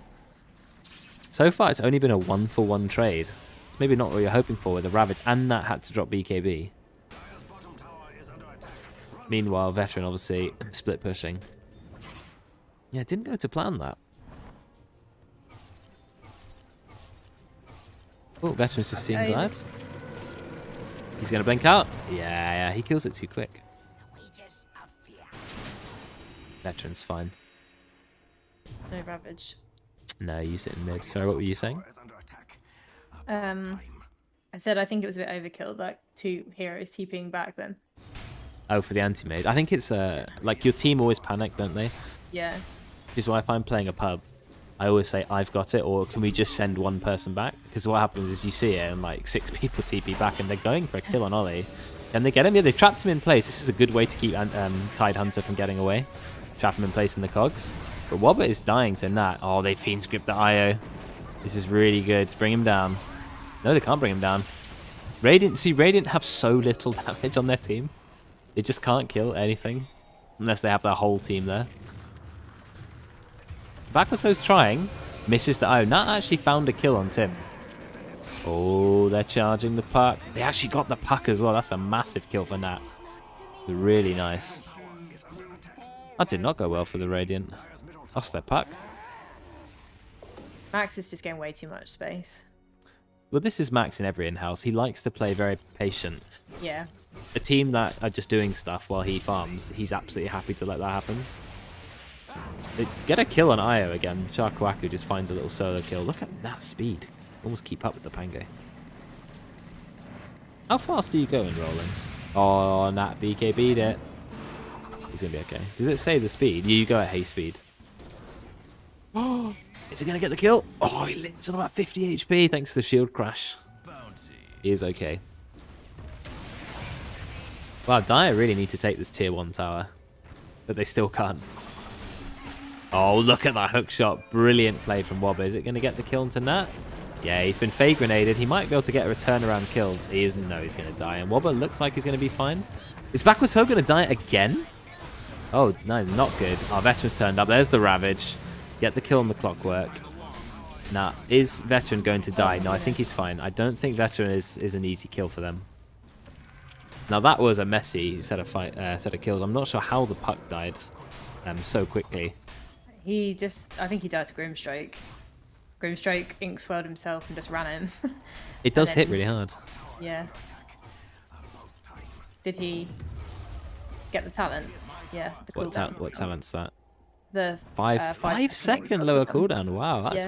So far, it's only been a 1-for-1 trade. It's maybe not what you're hoping for with a ravage. And that had to drop BKB. Meanwhile, Veteran obviously split pushing. Yeah, it didn't go to plan that. Oh, Veteran's just seeing glad. He's going to blink out. Yeah, he kills it too quick. Veteran's fine.
No ravage.
No, you sit in mid. Sorry, what were you saying?
I said I think it was a bit overkill, like 2 heroes TPing back then.
Oh, for the anti-mage. I think it's like your team always panic, don't they?
Yeah.
Which is why if I'm playing a pub, I always say, I've got it, or can we just send one person back? Because what happens is you see it and like 6 people TP back and they're going for a kill on Ollie. Can they get him? Yeah, they've trapped him in place. This is a good way to keep Tidehunter from getting away. Trap him in place in the cogs. But Wobbit is dying to Nat. Oh, they fiend script the IO. This is really good. Bring him down. No, they can't bring him down. Radiant have so little damage on their team. They just can't kill anything. Unless they have their whole team there. Bakwato's trying. Misses the IO. Nat actually found a kill on Tim. Oh, they're charging the puck. They actually got the puck as well. That's a massive kill for Nat. Really nice. That did not go well for the Radiant. Lost their puck.
Max is just getting way too much space.
Well, this is Max in every in-house. He likes to play very patient.
Yeah.
A team that are just doing stuff while he farms, he's absolutely happy to let that happen. They get a kill on Io again. Sharkwaku just finds a little solo kill. Look at that speed. Almost keep up with the Pango. How fast do you go in rolling? Oh, Nat BKB'd it. He's going to be okay. Does it say the speed? You go at haste speed. Oh, is he going to get the kill? Oh, he lives on about 50 HP thanks to the shield crash. He is okay. Wow, Dire really need to take this tier 1 tower. But they still can't. Oh, look at that hook shot. Brilliant play from Wobber. Is it going to get the kill into Nat? Yeah, he's been fade grenaded. He might be able to get a turnaround kill. He isn't. No, he's going to die. And Wobber looks like he's going to be fine. Is Backwards Ho going to die again? Oh, no, not good. Our Veteran's turned up. There's the Ravage. Get the kill on the Clockwork. Now, is Veteran going to die? No, I think he's fine. I don't think Veteran is an easy kill for them. Now, that was a messy set of kills. I'm not sure how the puck died so quickly.
I think he died to Grimstroke. Grimstroke ink swirled himself and just ran him.
It does hit really hard.
Yeah. Did he get the talent? Yeah.
What talent's that?
The
5-second lower cooldown. Wow, that's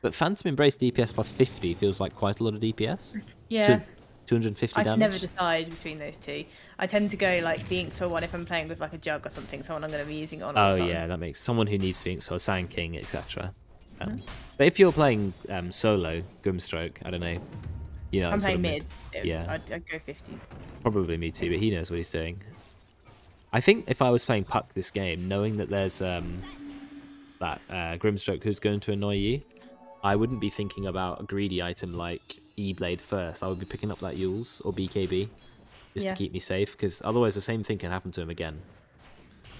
But Phantom Embrace DPS plus 50 feels like quite a lot of DPS.
Yeah.
250 damage.
I never decide between those two. I tend to go like the Inkswell one if I'm playing with like a jug or something, someone I'm going to be using on all the time.
Yeah, that makes someone who needs to be Inkswell, Sand King, etc. But if you're playing solo Grimstroke, I don't know. You know,
I'm playing mid.
Yeah,
I'd go 50.
Probably me too, but he knows what he's doing. I think if I was playing Puck this game, knowing that there's that Grimstroke who's going to annoy you, I wouldn't be thinking about a greedy item like E-Blade first. I would be picking up that Yules or BKB just to keep me safe, because otherwise the same thing can happen to him again.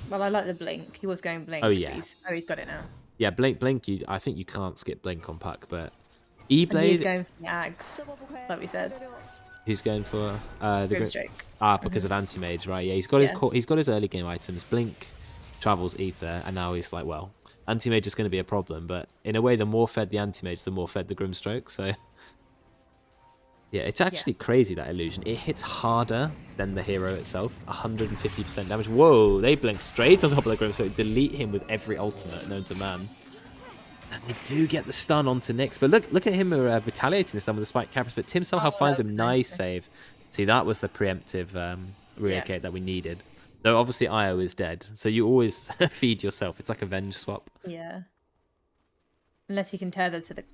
Well, I like the Blink. He was going Blink.
Oh, yeah.
He's got it now.
Yeah, Blink. I think you can't skip Blink on Puck, but E-Blade...
He's going for the Ags, like we said.
Who's going for the
Grimstrike?
Because of Anti-Mage, right? Yeah, he's got his early game items. Blink, Travels, Ether, and now he's like, well, Anti-Mage is going to be a problem, but in a way, the more fed the Anti-Mage, the more fed the Grimstroke. So yeah, it's actually crazy, that illusion. It hits harder than the hero itself. 150% damage. Whoa, they blink straight on top of the Grimstroke, delete him with every ultimate known to man. And they do get the stun onto Nyx, but look at him retaliating this time with the spike cappers, but Tim somehow finds him. Nice save. See, that was the preemptive relocate that we needed. Though obviously Io is dead, so you always feed yourself. It's like a venge swap.
Yeah. Unless you can tether to the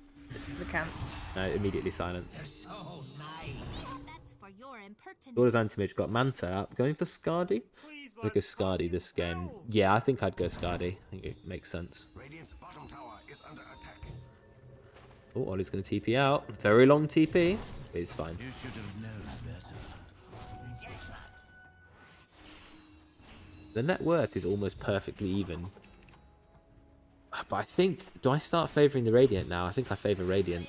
camp.
No, immediately silence. What has Anti-Mage got? Manta up. Going for Scardy? Look at Scardy this game. Yeah, I think I'd go Scardy. I think it makes sense. Oh, Ollie's going to TP out. Very long TP. But he's fine. The net worth is almost perfectly even. But I think... Do I start favouring the Radiant now? I think I favour Radiant.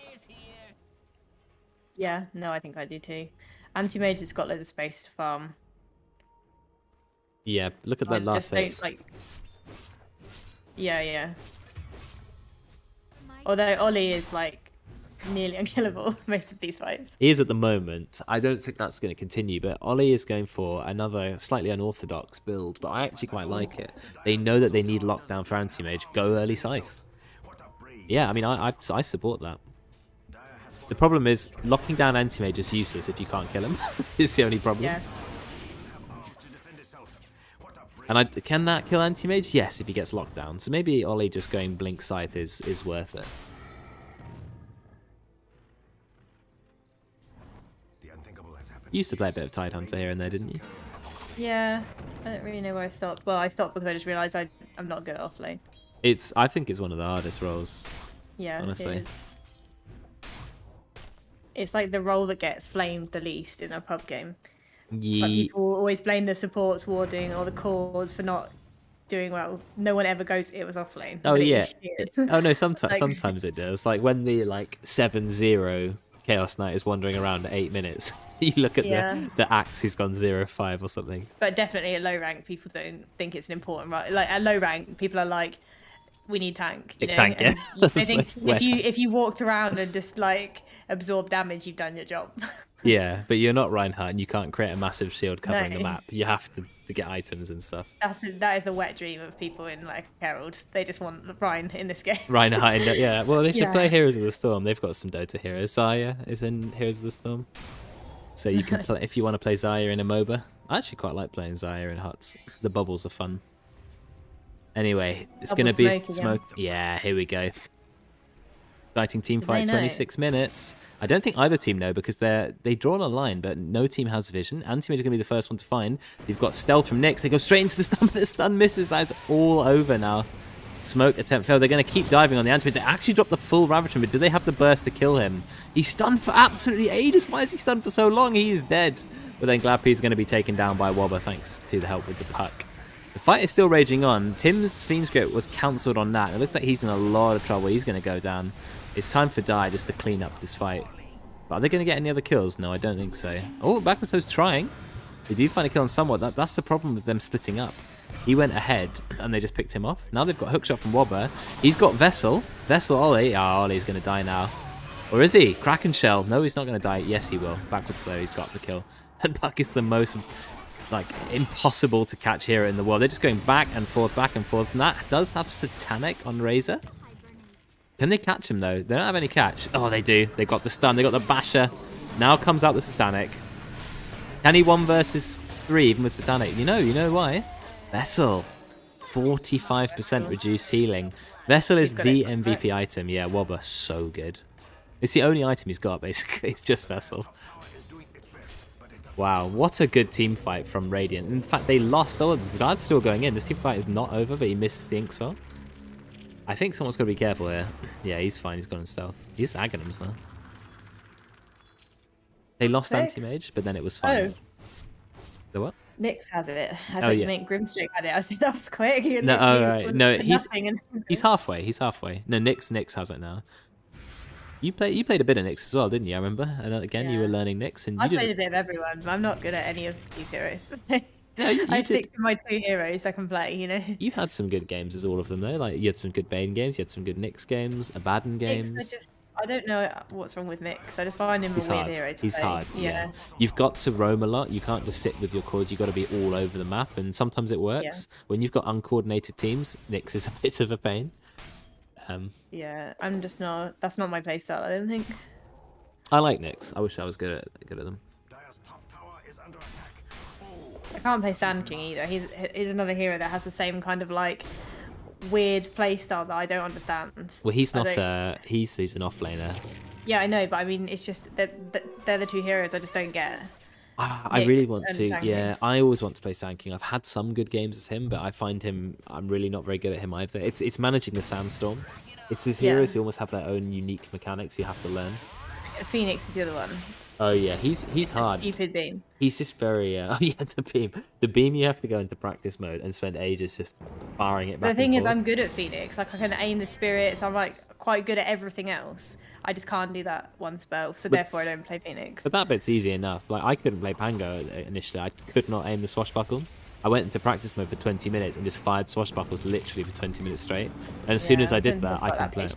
Yeah, no, I think I do too. Anti-Mage has got loads of space to farm.
Yeah, look at that last hit.
Like... Yeah. Although Ollie is like nearly unkillable most of these fights.
He is at the moment. I don't think that's going to continue, but Ollie is going for another slightly unorthodox build, but I actually quite like it. They know that they need lockdown for Anti-Mage. Go early Scythe. Yeah, I mean, I support that. The problem is, locking down Anti-Mage is useless if you can't kill him. It's the only problem. Yeah. And can that kill Anti-Mage? Yes, if he gets locked down. So maybe Ollie just going Blink Scythe is worth it. You used to play a bit of Tidehunter here and there, didn't you?
Yeah, I don't really know where I stopped. Well, I stopped because I just realised I'm not good at offlane.
I think it's one of the hardest roles.
Yeah,
honestly.
It's like the role that gets flamed the least in a pub game. Yeah. People always blame the supports warding or the cores for not doing well. No one ever goes, it was offlane.
Oh yeah. Oh no, sometimes it does. Like when the 7-0 Chaos Knight is wandering around at 8 minutes. You look at the axe who's gone 0-5 or something.
But definitely at low rank, people don't think it's an important right. Like at low rank, people are like, we need tank. You know?
Tank, yeah.
I think if you walked around and just like absorb damage, you've done your job.
Yeah, but you're not Reinhardt and you can't create a massive shield covering the map. You have to get items and stuff. That
is the wet dream of people in like Herald. They just want the Ryan in this game.
Reinhardt, yeah. Well, they should play Heroes of the Storm. They've got some Dota heroes. Zarya is in Heroes of the Storm. So you can play, if you want to play Zarya in a MOBA. I actually quite like playing Zarya in Huts. The bubbles are fun. Anyway, it's going to be smoke. Yeah, here we go. Exciting team fight, 26 minutes. I don't think either team know because they draw on a line, but no team has vision. Anti-Mage is going to be the first one to find. You've got stealth from Nyx. They go straight into the stun, but the stun misses. That is all over now. Smoke attempt failed. They're going to keep diving on the Anti-Mage. They actually dropped the full Ravager, but do they have the burst to kill him? He's stunned for absolutely ages. Why is he stunned for so long? He is dead. But then Glappy is going to be taken down by Wobber thanks to the help with the puck. The fight is still raging on. Tim's Fiend's Grip was cancelled on that. It looks like he's in a lot of trouble. He's going to go down. It's time for Die just to clean up this fight. But are they going to get any other kills? No, I don't think so. Oh, Backwards Toe's trying. They do find a kill on somewhat. That's the problem with them splitting up. He went ahead and they just picked him off. Now they've got Hookshot from Wobber. He's got Vessel. Vessel, Ollie. Ollie's going to die now. Or is he? Kraken Shell. No, he's not going to die. Yes, he will. Backwards Toe, he's got the kill. And Buck is the most impossible to catch hero in the world. They're just going back and forth, back and forth. And that does have Satanic on Razor. Can they catch him though? They don't have any catch. Oh, they do. They got the stun. They got the basher. Now comes out the Satanic. Can he 1 versus 3 even with Satanic? You know why? Vessel. 45% reduced healing. Vessel is the MVP item. Yeah, Wobber, so good. It's the only item he's got, basically. It's just Vessel. Wow, what a good team fight from Radiant. In fact, they lost. Oh, the guard's still going in. This team fight is not over, but he misses the Inkswell. I think someone's got to be careful here. Yeah, he's fine. He's gone in stealth. He's Aghanims now. They lost Anti-Mage, but then it was fine.
Oh.
The what?
Nyx has it. I thought you meant Grimstrike had it. I said that was quick.
No, right. No, he's halfway. He's halfway. No, Nyx has it now. You played a bit of Nyx as well, didn't you? I remember. And again, you were learning Nyx, and
I played a bit of everyone, but I'm not good at any of these heroes. I stick to my 2 heroes I can play, you know.
You had some good games as all of them though. Like you had some good Bane games, you had some good Nyx games, Abaddon games.
Nyx, I don't know what's wrong with Nyx. I just find him a weird hero to play.
He's hard. Yeah. You've got to roam a lot. You can't just sit with your cores. You've got to be all over the map, and sometimes it works. Yeah. When you've got uncoordinated teams, Nyx is a bit of a pain.
Yeah, I'm just not. That's not my playstyle. I don't think.
I like Nyx. I wish I was good at them.
I can't play Sand King either. He's another hero that has the same kind of like weird playstyle that I don't understand.
Well, he's not. He's an offlaner.
Yeah, I know, but I mean, it's just that they're the 2 heroes I just don't get.
I really want to. Yeah, I always want to play Sand King. I've had some good games as him, but I find him. I'm really not very good at him either. It's managing the Sandstorm. It's his heroes who almost have their own unique mechanics you have to learn.
Phoenix is the other one.
Oh yeah, he's hard.
Stupid beam.
He's just very oh yeah, the beam. The beam, you have to go into practice mode and spend ages just firing it back.
The thing is, I'm good at Phoenix. Like I can aim the spirits. I'm like quite good at everything else. I just can't do that one spell, so therefore I don't play Phoenix.
But that bit's easy enough. Like I couldn't play Pango initially. I could not aim the swashbuckle. I went into practice mode for 20 minutes and just fired swashbuckles literally for 20 minutes straight. And as soon as I did that, I can play it.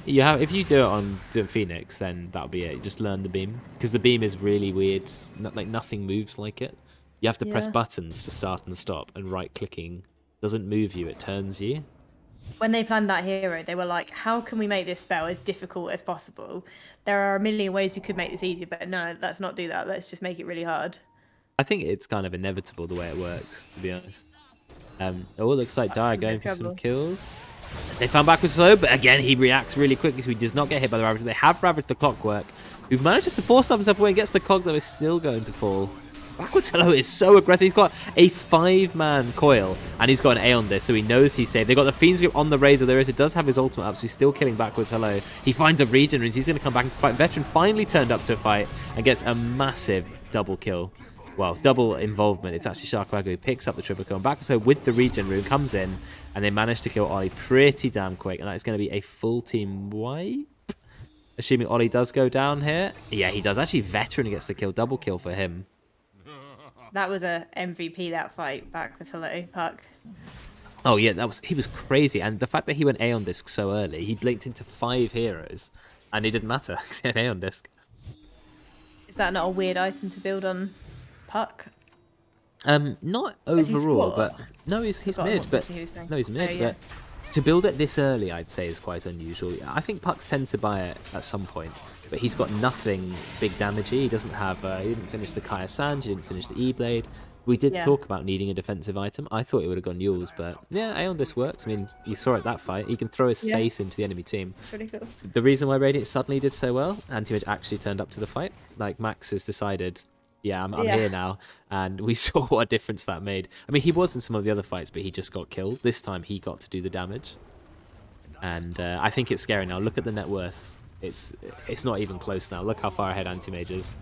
If you do it on Phoenix, then that'll be it. You just learn the beam, because the beam is really weird. Like nothing moves like it. You have to press buttons to start and stop, and right clicking doesn't move you; it turns you.
When they planned that hero, they were like, "How can we make this spell as difficult as possible? There are a million ways we could make this easier, but no, let's not do that. Let's just make it really hard."
I think it's kind of inevitable the way it works, to be honest. Oh, it looks like Dire going for some kills. They found backwards slow, but again, he reacts really quickly, so he does not get hit by the Ravage. They have ravaged the Clockwork, who manages to force himself away and gets the Cog, though is still going to fall. Backwards Hello is so aggressive. He's got a 5-man coil, and he's got an A on this, so he knows he's safe. They've got the Fiend's Grip on the Razor. There is, it does have his ultimate up, so he's still killing Backwards Hello. He finds a regen, and he's going to come back into fight. Veteran finally turned up to a fight and gets a massive double kill. Well, double involvement. It's actually Sharkwago who picks up the triple kill. And Backwards Hello with the regen rune comes in, and they manage to kill Ollie pretty damn quick, and that is going to be a full team wipe. Assuming Ollie does go down here. Yeah, he does. Actually, Veteran gets the kill. Double kill for him.
That was a MVP, that fight back with Hello Puck.
Oh yeah, he was crazy, and the fact that he went A on disc so early, he blinked into 5 heroes, and it didn't matter because he had A on disc.
Is that not a weird item to build on Puck?
Not overall, but no, he's mid. But no, he's mid. But to build it this early, I'd say, is quite unusual. I think Pucks tend to buy it at some point, but he's got nothing big damagey. He doesn't have. He didn't finish the Kaya Sanj. He didn't finish the E-Blade. We did talk about needing a defensive item. I thought it would have gone Yules, but yeah, Aeon this works. I mean, you saw it that fight. He can throw his face into the enemy team.
It's really cool.
The reason why Radiant suddenly did so well, Anti-Mage actually turned up to the fight. Like, Max has decided, yeah, I'm here now. And we saw what a difference that made. I mean, he was in some of the other fights, but he just got killed. This time, he got to do the damage. And I think it's scary now. Look at the net worth. It's not even close now. Look how far ahead Anti-Mage is.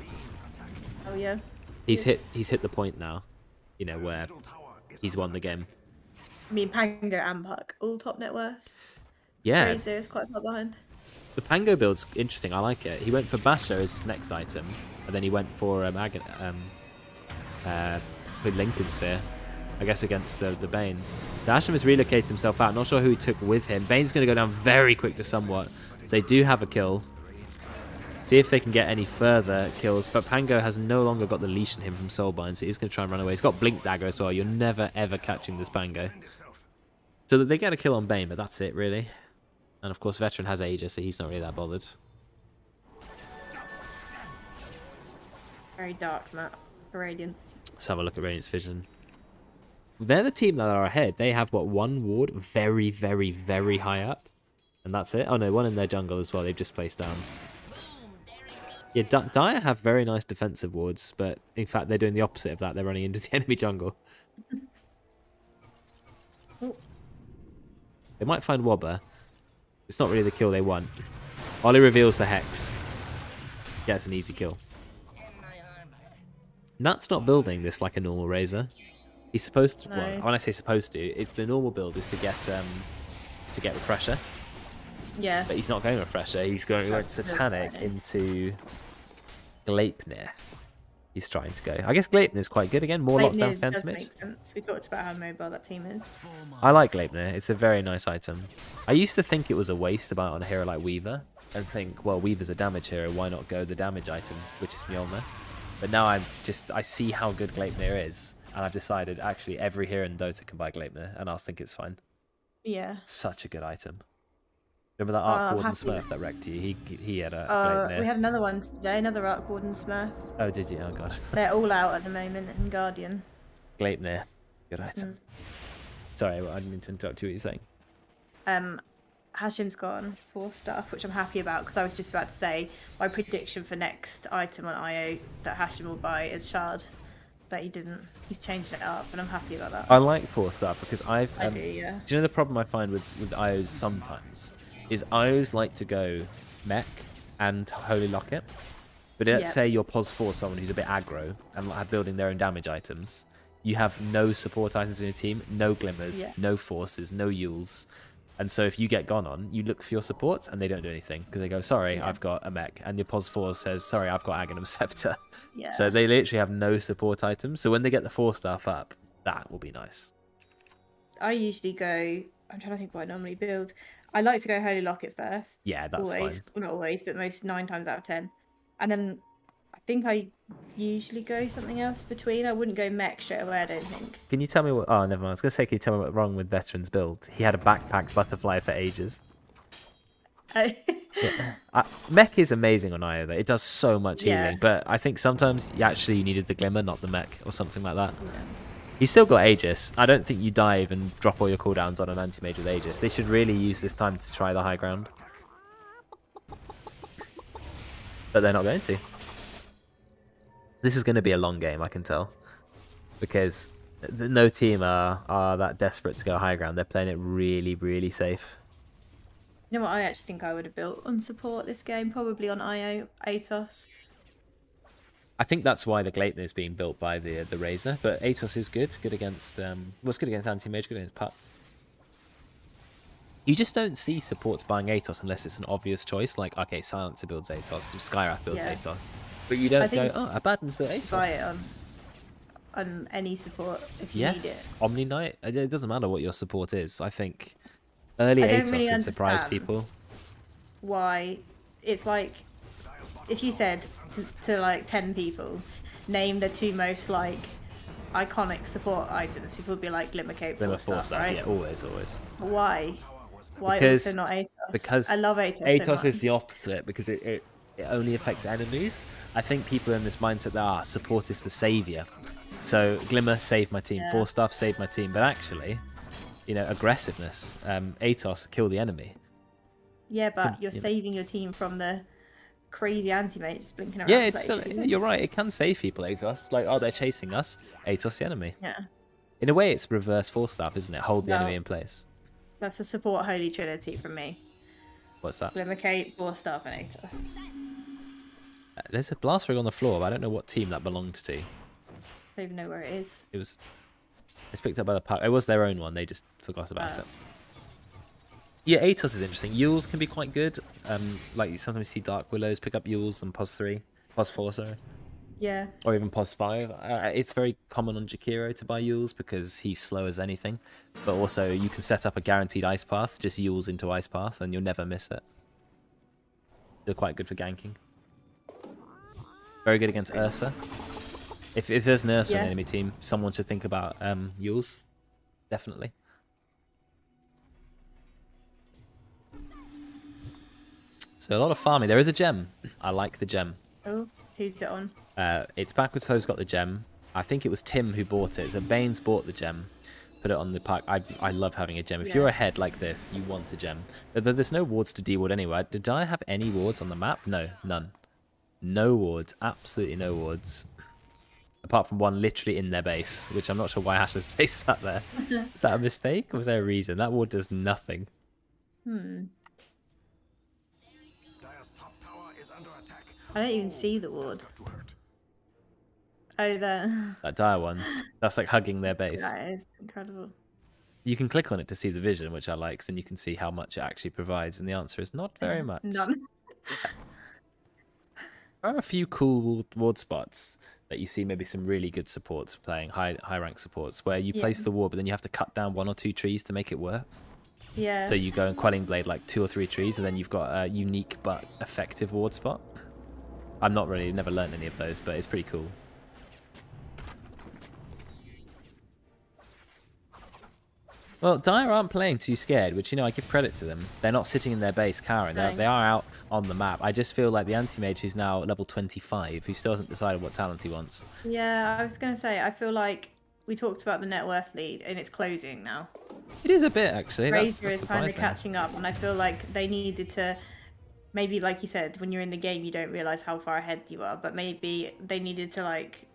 Oh, yeah.
He's hit the point now, you know, where he's won the game.
I mean, Pango and Puck, all top net worth.
Yeah.
Razor is quite far behind.
The Pango build's interesting. I like it. He went for Basho as his next item, and then he went for Lincoln Sphere, I guess, against the Bane. So Asham has relocated himself out. Not sure who he took with him. Bane's going to go down very quick to somewhat. So they do have a kill. See if they can get any further kills. But Pango has no longer got the leash on him from Soulbind, so he's going to try and run away. He's got Blink Dagger as well. You're never, ever catching this Pango. So they get a kill on Bane, but that's it, really. And, of course, Veteran has Aegis, so he's not really that bothered.
Very dark map for Radiant.
Let's have a look at Radiant's vision. They're the team that are ahead. They have, what, 1 ward very, very, very high up. And that's it. Oh, no, 1 in their jungle as well. They've just placed down. Yeah, Dire have very nice defensive wards, but in fact they're doing the opposite of that. They're running into the enemy jungle. They might find Wobber. It's not really the kill they want. Ollie reveals the Hex. Gets an easy kill. Nat's not building this like a normal Razor. He's supposed to. No. Well, when I say supposed to, it's the normal build is to get Refresher.
Yeah.
But he's not going Refresher. He's going like Satanic into Gleipnir. He's trying to go. I guess Gleipnir is quite good again. More lockdown defense.
Does make sense. We talked about how mobile that team is.
I like Gleipnir. It's a very nice item. I used to think it was a waste about on a hero like Weaver and think, well, Weaver's a damage hero. Why not go the damage item, which is Mjolnir? But now I see how good Gleipnir is, and I've decided actually every hero in Dota can buy Gleipnir, and I think it's fine.
Yeah.
Such a good item. Remember that Arc Warden Smurf that wrecked you? He had a Gleipnir.
We have another one today, another Arc Warden Smurf.
Oh, did you? Oh, God.
They're all out at the moment in Guardian.
Gleipnir. Good item. Sorry, I didn't mean to interrupt you. What you're saying?
Hashim's gone 4-star, which I'm happy about, because I was just about to say my prediction for next item on IO that Hashim will buy is Shard. But he didn't. He's changed it up, and I'm happy about that.
I like 4-star because I do,
yeah.
Do you know the problem I find with IOs sometimes? Is IOs like to go mech and Holy Locket. But let's say you're pos 4 someone who's a bit aggro and like building their own damage items. You have no support items in your team, no glimmers, no forces, no Yules. And so if you get gone on, you look for your supports and they don't do anything because they go, sorry, I've got a mech. And your pos 4 says, sorry, I've got Aghanim Scepter. Yeah. So they literally have no support items. So when they get the 4-star up, that will be nice.
I usually go, I'm trying to think what I normally build. I like to go Holy Locket first.
Yeah, that's
always.
fine.
Well, not always, but most 9 times out of 10. And then I think I usually go something else between. I wouldn't go mech straight away, I don't think.
Can you tell me what... Oh, never mind. I was going to say, can you tell me what's wrong with Veteran's build? He had a backpack butterfly for ages. Mech is amazing on IO, though. It does so much healing. But I think sometimes you needed the Glimmer, not the mech, or something like that. Yeah. He's still got Aegis. I don't think you dive and drop all your cooldowns on an anti-mage with Aegis. They should really use this time to try the high ground. But they're not going to. This is going to be a long game, I can tell. Because no team are that desperate to go high ground. They're playing it really, really safe.
You know what I actually think I would have built on support this game? Probably on IO, Atos.
I think that's why the Gleipnir is being built by the Razor, but Atos is good against good against anti-mage, good against Pup. You just don't see supports buying Atos unless it's an obvious choice, like okay, Silencer builds Atos, Skywrath builds Atos, but you don't go, oh, Abaddon's built Atos.
Buy it on any support if you need it.
Omni Knight. It doesn't matter what your support is. I think early Atos would surprise people.
Why it's like if you said to like 10 people, name the 2 most like iconic support items, people would be like Glimmer Cape, right?
Yeah, always.
Why? Why
because,
also not Atos?
Because
I love Atos.
Atos is the opposite because it only affects enemies. I think people are in this mindset that support is the savior. So Glimmer saved my team, 4-star saved my team, but actually, aggressiveness, Atos kill the enemy.
Yeah, but you're saving your team from the crazy anti-mages blinking around.
Yeah, it's still, you're right. It can save people, Atos. Like, they're chasing us. Atos the enemy.
Yeah.
In a way, it's reverse 4-star, isn't it? Hold the enemy in place.
That's a support holy trinity from me.
What's that?
Glimmer Cape, 4-star, and Atos.
There's a blast rig on the floor, but I don't know what team that belonged to.
I don't even know where it is.
It's picked up by the park. It was their own one. They just forgot about it. Yeah, Atos is interesting. Yules can be quite good. Like you sometimes see Dark Willows pick up Yules and pos 4, sorry.
Yeah.
Or even pos 5. It's very common on Jakiro to buy Yules because he's slow as anything. But also you can set up a guaranteed ice path, just Yules into ice path, and you'll never miss it. They're quite good for ganking. Very good against Ursa. If there's an Ursa on the enemy team, someone should think about Yules. Definitely. So a lot of farming. There is a gem. I like the gem.
Oh, who's it on?
It's Backwards Ho's got the gem. I think it was Tim who bought it. So Baines bought the gem, put it on the park. I love having a gem. If you're ahead like this, you want a gem. There's no wards to D-ward anyway. Did I have any wards on the map? No, none. No wards. Absolutely no wards. Apart from one literally in their base, which I'm not sure why Ash has placed that there. Is that a mistake or was there a reason? That ward does nothing.
I don't even see the ward. Oh, there.
That dire one. That's like hugging their base.
That is incredible.
You can click on it to see the vision, which I like, and you can see how much it actually provides. And the answer is not very much.
None.
There are a few cool ward spots that you see maybe some really good supports playing, high rank supports, where you place the ward, but then you have to cut down 1 or 2 trees to make it work.
Yeah.
So you go and Quelling Blade like 2 or 3 trees, and then you've got a unique but effective ward spot. I'm not really, never learned any of those, but it's pretty cool. Well, Dire aren't playing too scared, which, you know, I give credit to them. They're not sitting in their base cowering. They are out on the map. I just feel like the anti-mage who's now level 25, who still hasn't decided what talent he wants.
Yeah, I was going to say, I feel like we talked about the net worth lead, and it's closing now.
It is a bit, actually.
Razor is kind of catching up, and I feel like they needed to... Maybe, like you said, when you're in the game, you don't realise how far ahead you are, but maybe they needed to, like,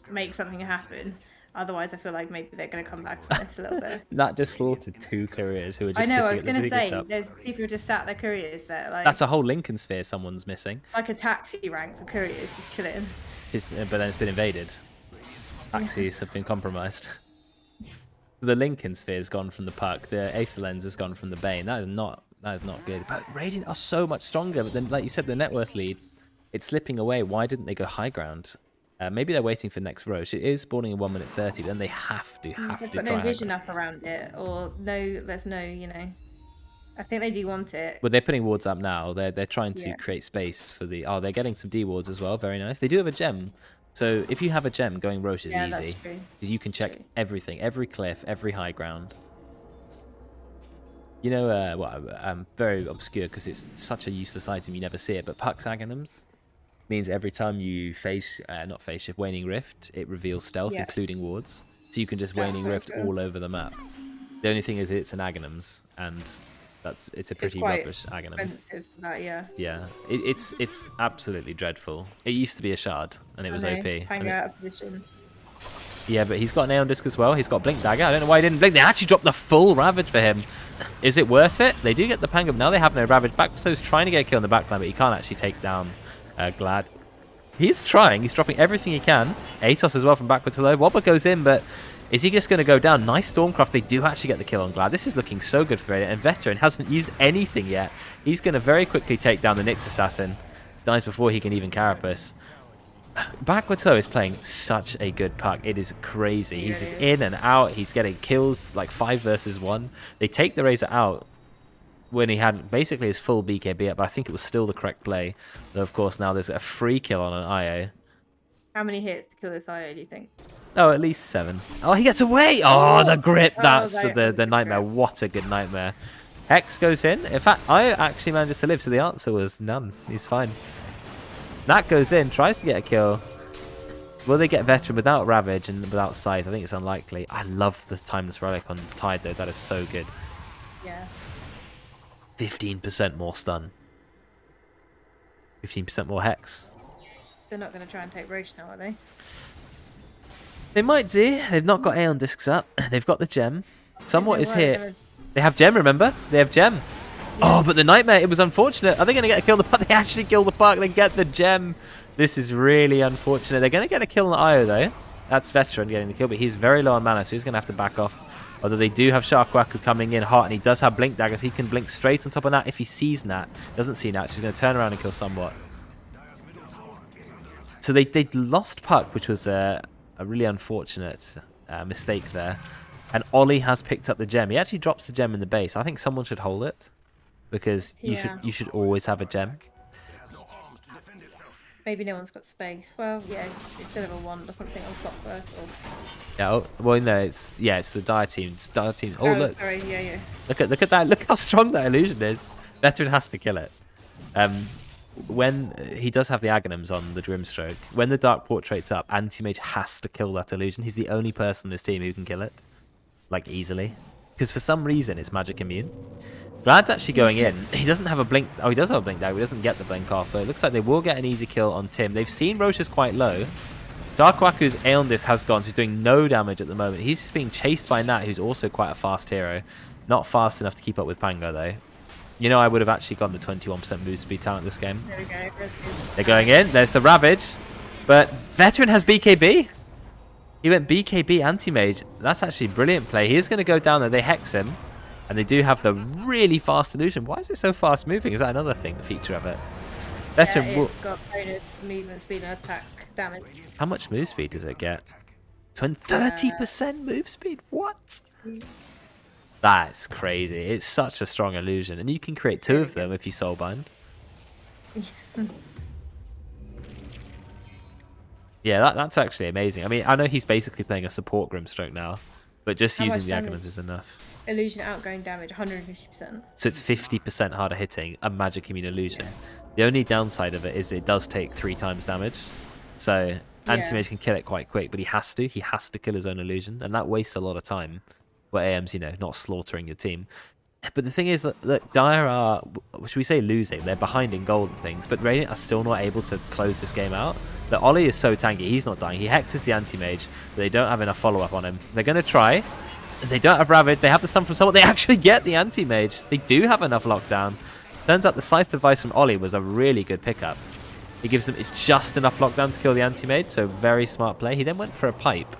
make something happen. Otherwise, I feel like maybe they're going to come back from this a little bit.
That just slaughtered 2 couriers who were just
sitting
at the
I was going to say,
shop.
there's people who just sat their couriers there. Like,
that's a whole Lincoln sphere someone's missing.
It's like a taxi rank for couriers, just chilling.
But then it's been invaded. Taxis have been compromised. The Lincoln sphere's gone from the puck. The Aether Lens has gone from the Bane. That is not good. But Radiant are so much stronger. But then, like you said, the net worth lead, it's slipping away. Why didn't they go high ground? Maybe they're waiting for next Roche. It is spawning in 1 minute 30. Then they have to
put no vision up around it, or there's no, you know. I think they do want it.
Well, they're putting wards up now. They're trying to create space for the. Oh, they're getting some D wards as well. Very nice. They do have a gem. So if you have a gem, going Roche is easy because you can check everything, every cliff, every high ground. You know, well, very obscure because it's such a useless item you never see it. But Puck's Aghanims means every time you not phase shift, Waning Rift, it reveals stealth, including wards. So you can just Waning Rift all over the map. The only thing is it's an Aghanims, and it's a pretty rubbish Aghanims. Yeah, it's absolutely dreadful. It used to be a shard, and it was OP.
Hang out of position.
Yeah, but he's got an Aeon Disc as well. He's got Blink Dagger. I don't know why he didn't blink. They actually dropped the full Ravage for him. Is it worth it? They do get the Pangam. Now they have no Ravage. Backwards trying to get a kill in the backline, but he can't actually take down Glad. He's trying. He's dropping everything he can. Atos as well from backwards to low. Wobbler goes in, but is he just going to go down? Nice Stormcraft. They do actually get the kill on Glad. This is looking so good for Radiant. And Veteran hasn't used anything yet. He's going to very quickly take down the Nyx Assassin. Dies before he can even Carapace. Backwards though is playing such a good puck. It is crazy. He's just in and out. He's getting kills like 5 versus 1. They take the Razor out when he had basically his full BKB up, but I think it was still the correct play. Though of course now there's a free kill on an IO.
How many hits to kill this IO, do you think?
Oh, at least 7. Oh, he gets away! Oh, the grip! That's the nightmare. What a good nightmare. Hex goes in. In fact, IO actually manages to live, so the answer was none. He's fine. That goes in, tries to get a kill. Will they get Veteran without Ravage and without Scythe? I think it's unlikely. I love the Timeless Relic on Tide though. That is so good.
Yeah.
15% more stun. 15% more Hex.
They're not going to try and take Roche now, are they?
They might do. They've not got Aeon Discs up. They've got the gem. Somewhat is here. They have gem, remember? They have gem. Oh, but the Nightmare, it was unfortunate. Are they going to get a kill on the puck? They actually kill the puck. They get the gem. This is really unfortunate. They're going to get a kill on the IO, though. That's Veteran getting the kill, but he's very low on mana, so he's going to have to back off. Although they do have Sharkwaku coming in hot, and he does have Blink Daggers. He can blink straight on top of Nat if he sees Nat. Doesn't see Nat, so he's going to turn around and kill Somewhat. So they lost puck, which was a really unfortunate mistake there. And Ollie has picked up the gem. He actually drops the gem in the base. I think someone should hold it. Because you should always have a gem.
Maybe no one's got space. Well, yeah, instead of a wand or something on Clockwork. Or...
Yeah, well, no, it's the Dire team. It's Dire team. Oh, look!
Sorry, yeah.
Look at that! Look how strong that illusion is. Veteran has to kill it. When he does have the Aghanims on the Grimstroke, when the Dark Portrait's up, Anti-Mage has to kill that illusion. He's the only person on his team who can kill it, like easily, because for some reason it's magic immune. Glad's actually going in. He doesn't have a blink. Oh, he does have a blink dagger. He doesn't get the blink off. But it looks like they will get an easy kill on Tim. They've seen Roche is quite low. Darkwaku's Aeon Disc has gone, so he's doing no damage at the moment. He's just being chased by Nat, who's also quite a fast hero. Not fast enough to keep up with Pango, though. You know, I would have actually gone the 21% move speed talent this game.
There we go.
They're going in. There's the Ravage. But Veteran has BKB. He went BKB anti-mage. That's actually a brilliant play. He is going to go down there. They hex him. And they do have the really fast illusion. Why is it so fast moving? Is that another thing, the feature of it?
Better it's got bonus movement speed and attack damage.
How much move speed does it get? 30% move speed? What? That's crazy. It's such a strong illusion. And you can create two of them if you soulbind. Yeah, that's actually amazing. I mean, I know he's basically playing a support Grimstroke now, but just using the Aghanim's is enough.
Illusion outgoing damage, 150%.
So it's 50% harder hitting a magic immune illusion. Yeah. The only downside of it is it does take 3 times damage. So anti-mage can kill it quite quick, but he has to kill his own illusion, and that wastes a lot of time where AM's, you know, not slaughtering your team. But the thing is that Dire are, should we say, losing. They're behind in gold and things, but Radiant are still not able to close this game out. The Ollie is so tanky, he's not dying. He hexes the anti-mage, but they don't have enough follow-up on him. They're going to try. They don't have Ravage. They have the stun from someone. They actually get the anti-mage. They do have enough lockdown. Turns out the Scythe device from Ollie was a really good pickup. He gives them just enough lockdown to kill the anti-mage, so very smart play. He then went for a pipe.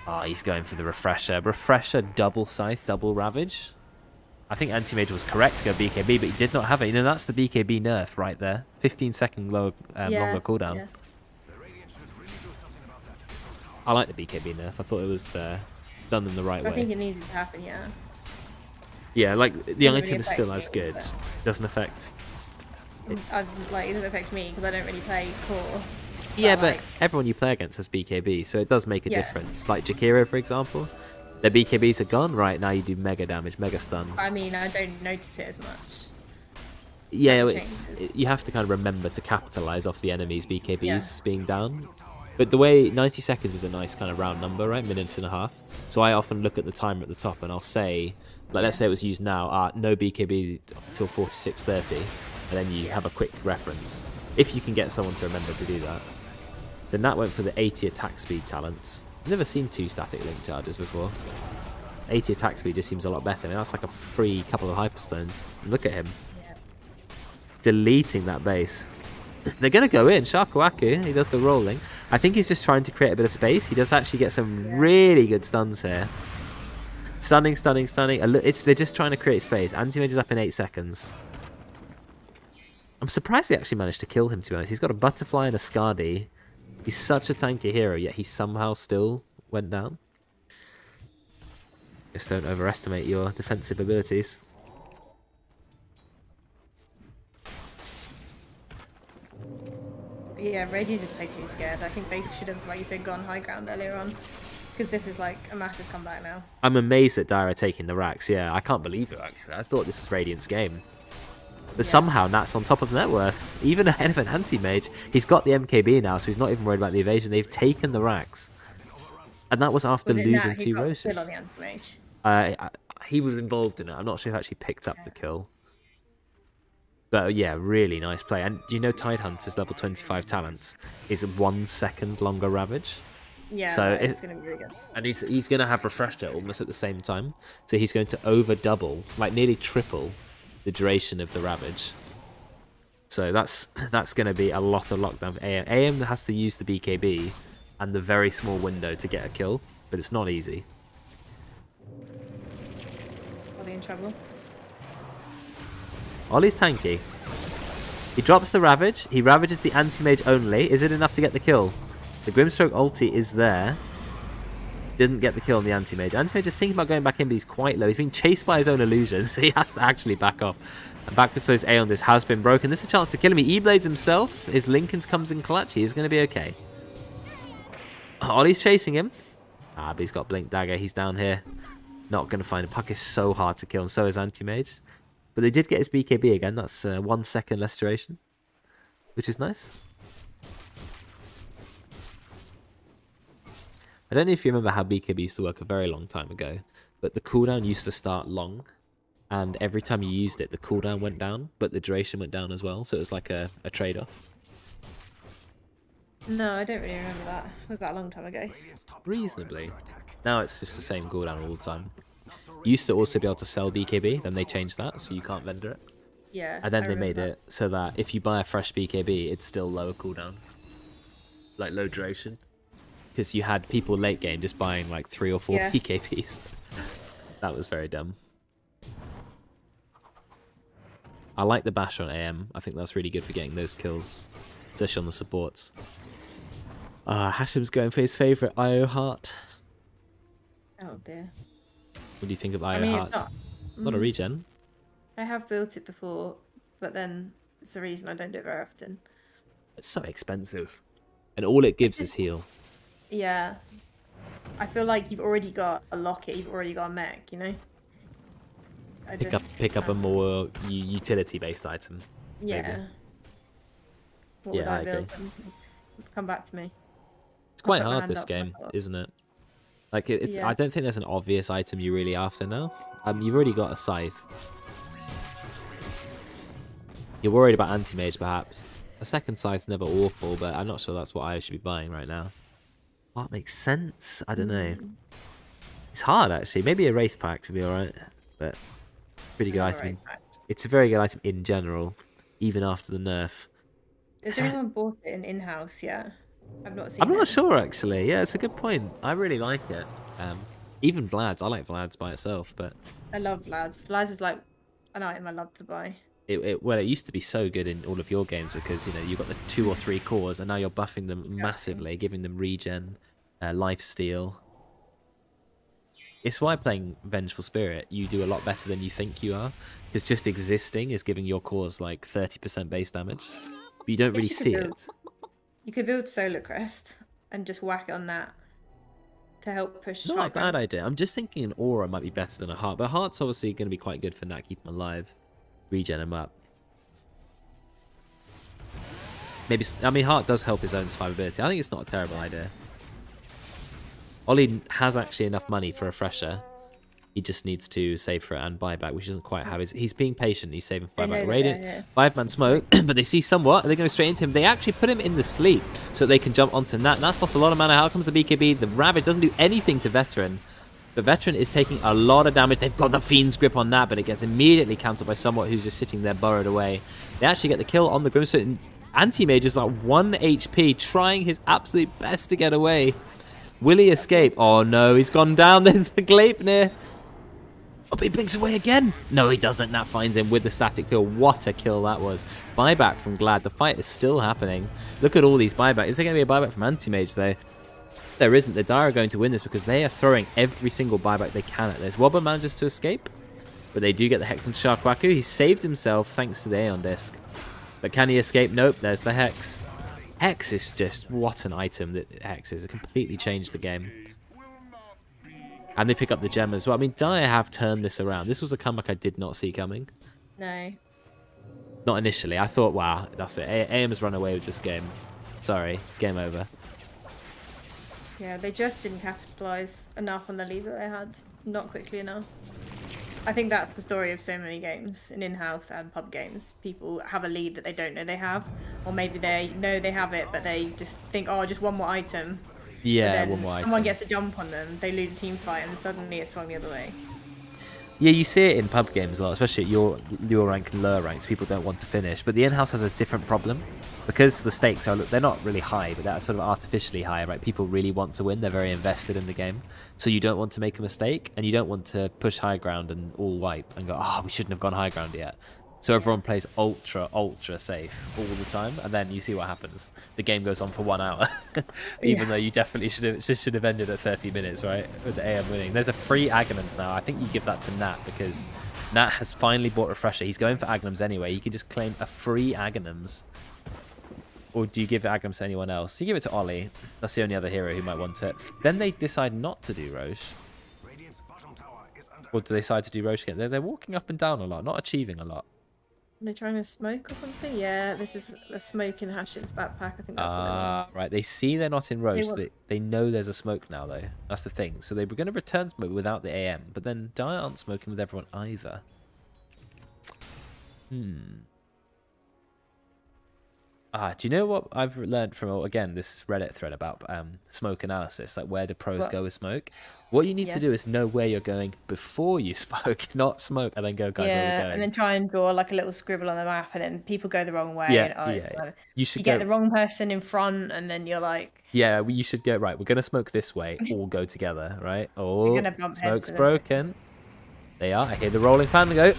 Oh, he's going for the Refresher. Refresher, double Scythe, double Ravage. I think anti-mage was correct to go BKB, but he did not have it. You know, that's the BKB nerf right there. 15-second longer cooldown. Yeah. I like the BKB nerf. I thought it was done in the right way.
I think it needed to happen, yeah.
Yeah, like the item is still as good. It doesn't affect.
It doesn't affect me because I don't really play core.
Yeah, but everyone you play against has BKB, so it does make a difference. Like Jakiro, for example, their BKBs are gone. Right now, you do mega damage, mega stun.
I mean, I don't notice it as much.
Yeah, you have to kind of remember to capitalize off the enemy's BKBs being down. But the way 90 seconds is a nice kind of round number, right? Minute and a half. So I often look at the timer at the top and I'll say, like, let's say it was used now, no BKB till 46:30, and then you have a quick reference. If you can get someone to remember to do that. So Nat went for the 80 attack speed talents. I've never seen 2 static link charges before. 80 attack speed just seems a lot better. I mean, that's like a free couple of hyperstones. Look at him. Yeah. Deleting that base. They're going to go in. Shakuaku, he does the rolling. I think he's just trying to create a bit of space. He does actually get some really good stuns here. Stunning, stunning, stunning. They're just trying to create space. Anti-mage is up in 8 seconds. I'm surprised they actually managed to kill him, to be honest. He's got a butterfly and a Skadi. He's such a tanky hero, yet he somehow still went down. Just don't overestimate your defensive abilities.
Yeah, Radiant just played too scared. I think they should have, like you said, gone high ground earlier on. Because this is like a massive comeback now.
I'm amazed that Dire are taking the racks. Yeah, I can't believe it, actually. I thought this was Radiant's game. But somehow Nat's on top of net worth. Even ahead of an anti-mage. He's got the MKB now, so he's not even worried about the evasion. They've taken the racks. And that was after losing 2 Roshes.
On the anti-mage?
He was involved in it. I'm not sure if he actually picked up the kill. But yeah, really nice play. And you know Tidehunter's level 25 talent is 1 second longer Ravage.
Yeah, so it's going to be really good.
And he's going to have Refresher almost at the same time. So he's going to over double, like nearly triple the duration of the Ravage. So that's going to be a lot of lockdown for AM. AM has to use the BKB and the very small window to get a kill, but it's not easy.
Are they in trouble?
Ollie's tanky. He drops the Ravage. He ravages the anti-mage only. Is it enough to get the kill? The Grimstroke ulti is there. Didn't get the kill on the anti-mage. Anti-mage is thinking about going back in, but he's quite low. He's being chased by his own illusion, so he has to actually back off. And backwards those Aeon, this has been broken. This is a chance to kill him. He E-blades himself. His Lincolns comes in clutch. He is going to be okay. Ollie's chasing him. But he's got Blink Dagger. He's down here. Not going to find him. Puck is so hard to kill, and so is anti-mage. But they did get his BKB again. That's 1 second less duration, which is nice. I don't know if you remember how BKB used to work a very long time ago, but the cooldown used to start long, and every time you used it, the cooldown went down, but the duration went down as well, so it was like a trade-off.
No, I don't really remember that. Was that a long time ago?
Reasonably. Now it's just the same cooldown all the time. You used to also be able to sell BKB, then they changed that, so you can't vendor it.
Yeah.
And then they made it so that if you buy a fresh BKB, it's still lower cooldown. Like low duration. because you had people late game just buying like 3 or 4 PKPs. That was very dumb. I like the bash on AM. I think that's really good for getting those kills, especially on the supports. Hashim's going for his favourite IO heart.
Oh dear.
What do you think of IO heart? Not a regen.
I have built it before, but then it's the reason I don't do it very often.
It's so expensive. And all it gives is heal.
Yeah. I feel like you've already got a locket, you've already got a mech, you know?
Pick up a more utility-based item.
Yeah. What would I build? Come back to me.
It's quite hard this game, isn't it? Like it's. I don't think there's an obvious item you're really after now. You've already got a scythe. You're worried about anti-mage, perhaps. A second scythe's never awful, but I'm not sure that's what I should be buying right now. That makes sense. I don't know. It's hard actually. Maybe a wraith pact would be alright, but pretty good item. It's a very good item in general, even after the nerf.
Has anyone bought it in in-house yet? I've not seen
I'm not sure actually. Yeah, it's a good point. I really like it. Even Vlad's. I like Vlad's by itself, but
I love Vlad's. Vlad's is like an item I love to buy.
Well, it used to be so good in all of your games because you've got the 2 or 3 cores, and now you're buffing them massively, giving them regen, life steal. It's why playing Vengeful Spirit you do a lot better than you think you are, because just existing is giving your cores like 30% base damage, but you don't really see it.
You could build Solar Crest and just whack it on that to help push.
Not a bad idea. I'm just thinking an aura might be better than a heart, but a heart's obviously going to be quite good for Nat, keep him alive. Regen him up. Maybe, I mean, heart does help his own survivability. I think it's not a terrible idea. Ollie has actually enough money for a fresher. He just needs to save for it and buy back, which doesn't quite have his. He's being patient. He's saving for buyback. Radiant, 5-man smoke, but they see somewhat. They go straight into him. They actually put him in the sleep so they can jump onto Nat. Nat's lost a lot of mana. How comes the BKB? The Rabbit doesn't do anything to Veteran. The Veteran is taking a lot of damage. They've got the Fiend's Grip on that, but it gets immediately countered by Somewhat, who's just sitting there burrowed away. They actually get the kill on the Grimstone. Anti-Mage is about 1 HP, trying his absolute best to get away. Will he escape? Oh no, he's gone down. There's the Gleipnir. Oh, but he blinks away again. No, he doesn't. That finds him with the static field. What a kill that was. Buyback from Glad. The fight is still happening. Look at all these buybacks. Is there going to be a buyback from Anti-Mage though? There isn't. The Dire are going to win this because they are throwing every single buyback they can at this. Wobber manages to escape, but they do get the Hex on Sharkwaku. He saved himself thanks to the Aeon Disc. But can he escape? Nope, there's the Hex. Hex is just, what an item that Hex is. It completely changed the game. And they pick up the gem as well. I mean, Dire have turned this around. This was a comeback I did not see coming.
No.
Not initially. I thought, wow, that's it. AM has run away with this game. Sorry, game over.
Yeah, they just didn't capitalise enough on the lead that they had. Not quickly enough. I think that's the story of so many games, in-house and pub games. People have a lead that they don't know they have. Or maybe they know they have it, but they just think, oh, just one more item.
Yeah, one more item.
Someone gets a jump on them, they lose a team fight, and suddenly it's swung the other way.
Yeah, you see it in pub games a lot, especially at your rank and lower ranks. People don't want to finish. But the in-house has a different problem. Because the stakes are, they're not really high, but they're sort of artificially high, right? People really want to win. They're very invested in the game. So you don't want to make a mistake, and you don't want to push high ground and all wipe and go, oh, we shouldn't have gone high ground yet. So everyone plays ultra safe all the time, and then you see what happens. The game goes on for 1 hour, even though you definitely should have ended at 30 minutes, right? With the AM winning. There's a free Aghanims now. I think you give that to Nat because Nat has finally bought Refresher. He's going for Aghanims anyway. You can just claim a free Aghanims. Or do you give Aghanims to anyone else? You give it to Ollie. That's the only other hero who might want it. Then they decide not to do Roche. Or do they decide to do Roche again? They're walking up and down a lot, not achieving a lot.
Are they trying to smoke or something? Yeah, this is a smoke in Hashim's backpack. I think that's what they want.
Right. They see they're not in Roche. They know there's a smoke now, though. That's the thing. So they were going to return smoke without the AM. But then Dire aren't smoking with everyone either. Do you know what I've learned from, again, this Reddit thread about smoke analysis, like where do pros go with smoke? What you need to do is know where you're going before you smoke, not smoke and then go, guys, where are we going?
And then try and draw like a little scribble on the map, and then people go the wrong way. You get the wrong person in front, and then you're like...
Yeah, you should go, right, we're going to smoke this way, all go together, right? Oh, smoke's broken. They are. I hear the rolling fan go.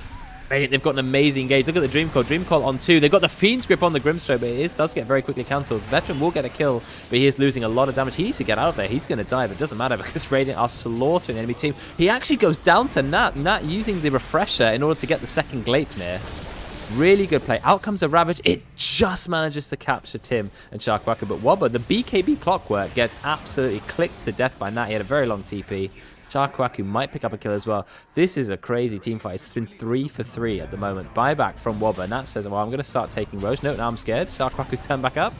They've got an amazing engage. Look at the Dream Call. Dream Call on 2. They've got the Fiend's Grip on the Grimstroke, but it does get very quickly cancelled. Veteran will get a kill, but he is losing a lot of damage. He needs to get out of there. He's going to die, but it doesn't matter because Radiant are slaughtering the enemy team. He actually goes down to Nat. Nat using the Refresher in order to get the second Gleipnir. Really good play. Out comes a Ravage. It just manages to capture Tim and Sharkwaku, but Wobber, the BKB Clockwork, gets absolutely clicked to death by Nat. He had a very long TP. Sharkwaku might pick up a kill as well. This is a crazy team fight. It's been 3 for 3 at the moment. Buyback from Wobber. Nat says, well, I'm going to start taking Roche. No, now I'm scared. Sharkwaku's turned back up.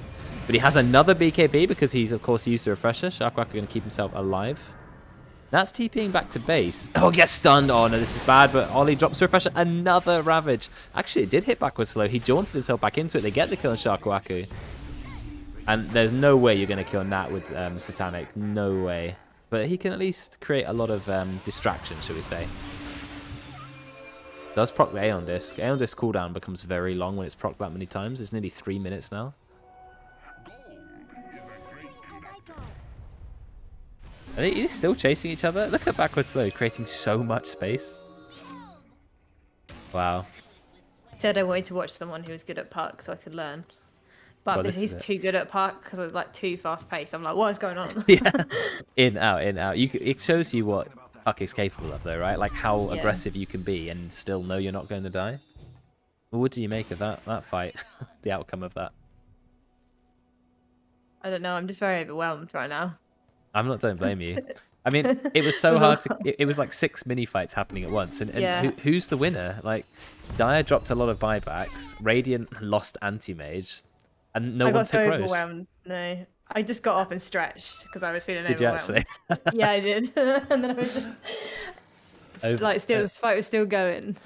But he has another BKB because he's, of course, used the Refresher. Sharkwaku going to keep himself alive. Nat's TPing back to base. Oh, gets stunned. Oh, no, this is bad. But Ollie drops the Refresher. Another Ravage. Actually, it did hit backwards slow. He jaunted himself back into it. They get the kill on Sharkwaku. And there's no way you're going to kill Nat with Satanic. No way. But he can at least create a lot of distraction, shall we say. Does proc the Aeon Disc. Aeon Disc cooldown becomes very long when it's procced that many times. It's nearly 3 minutes now. Are they still chasing each other? Look at backwards slow, creating so much space. Wow.
I said I wanted to watch someone who was good at puck so I could learn. But he's too good at puck because it's like too fast paced. I'm like, what is going on?
Yeah. In, out, in, out. It shows you what puck is capable of, though, right? Like how aggressive you can be and still know you're not going to die. Well, what do you make of that fight? The outcome of that?
I don't know. I'm just very overwhelmed right now.
Don't blame you. I mean, it was so hard to... It was like 6 mini fights happening at once. And who's the winner? Like, Dire dropped a lot of buybacks. Radiant lost Anti-Mage. And no one took Roche. I got so overwhelmed.
No. I just got up and stretched because I was feeling overwhelmed. Did you actually? Yeah, I did. And then I was just... the fight was still going.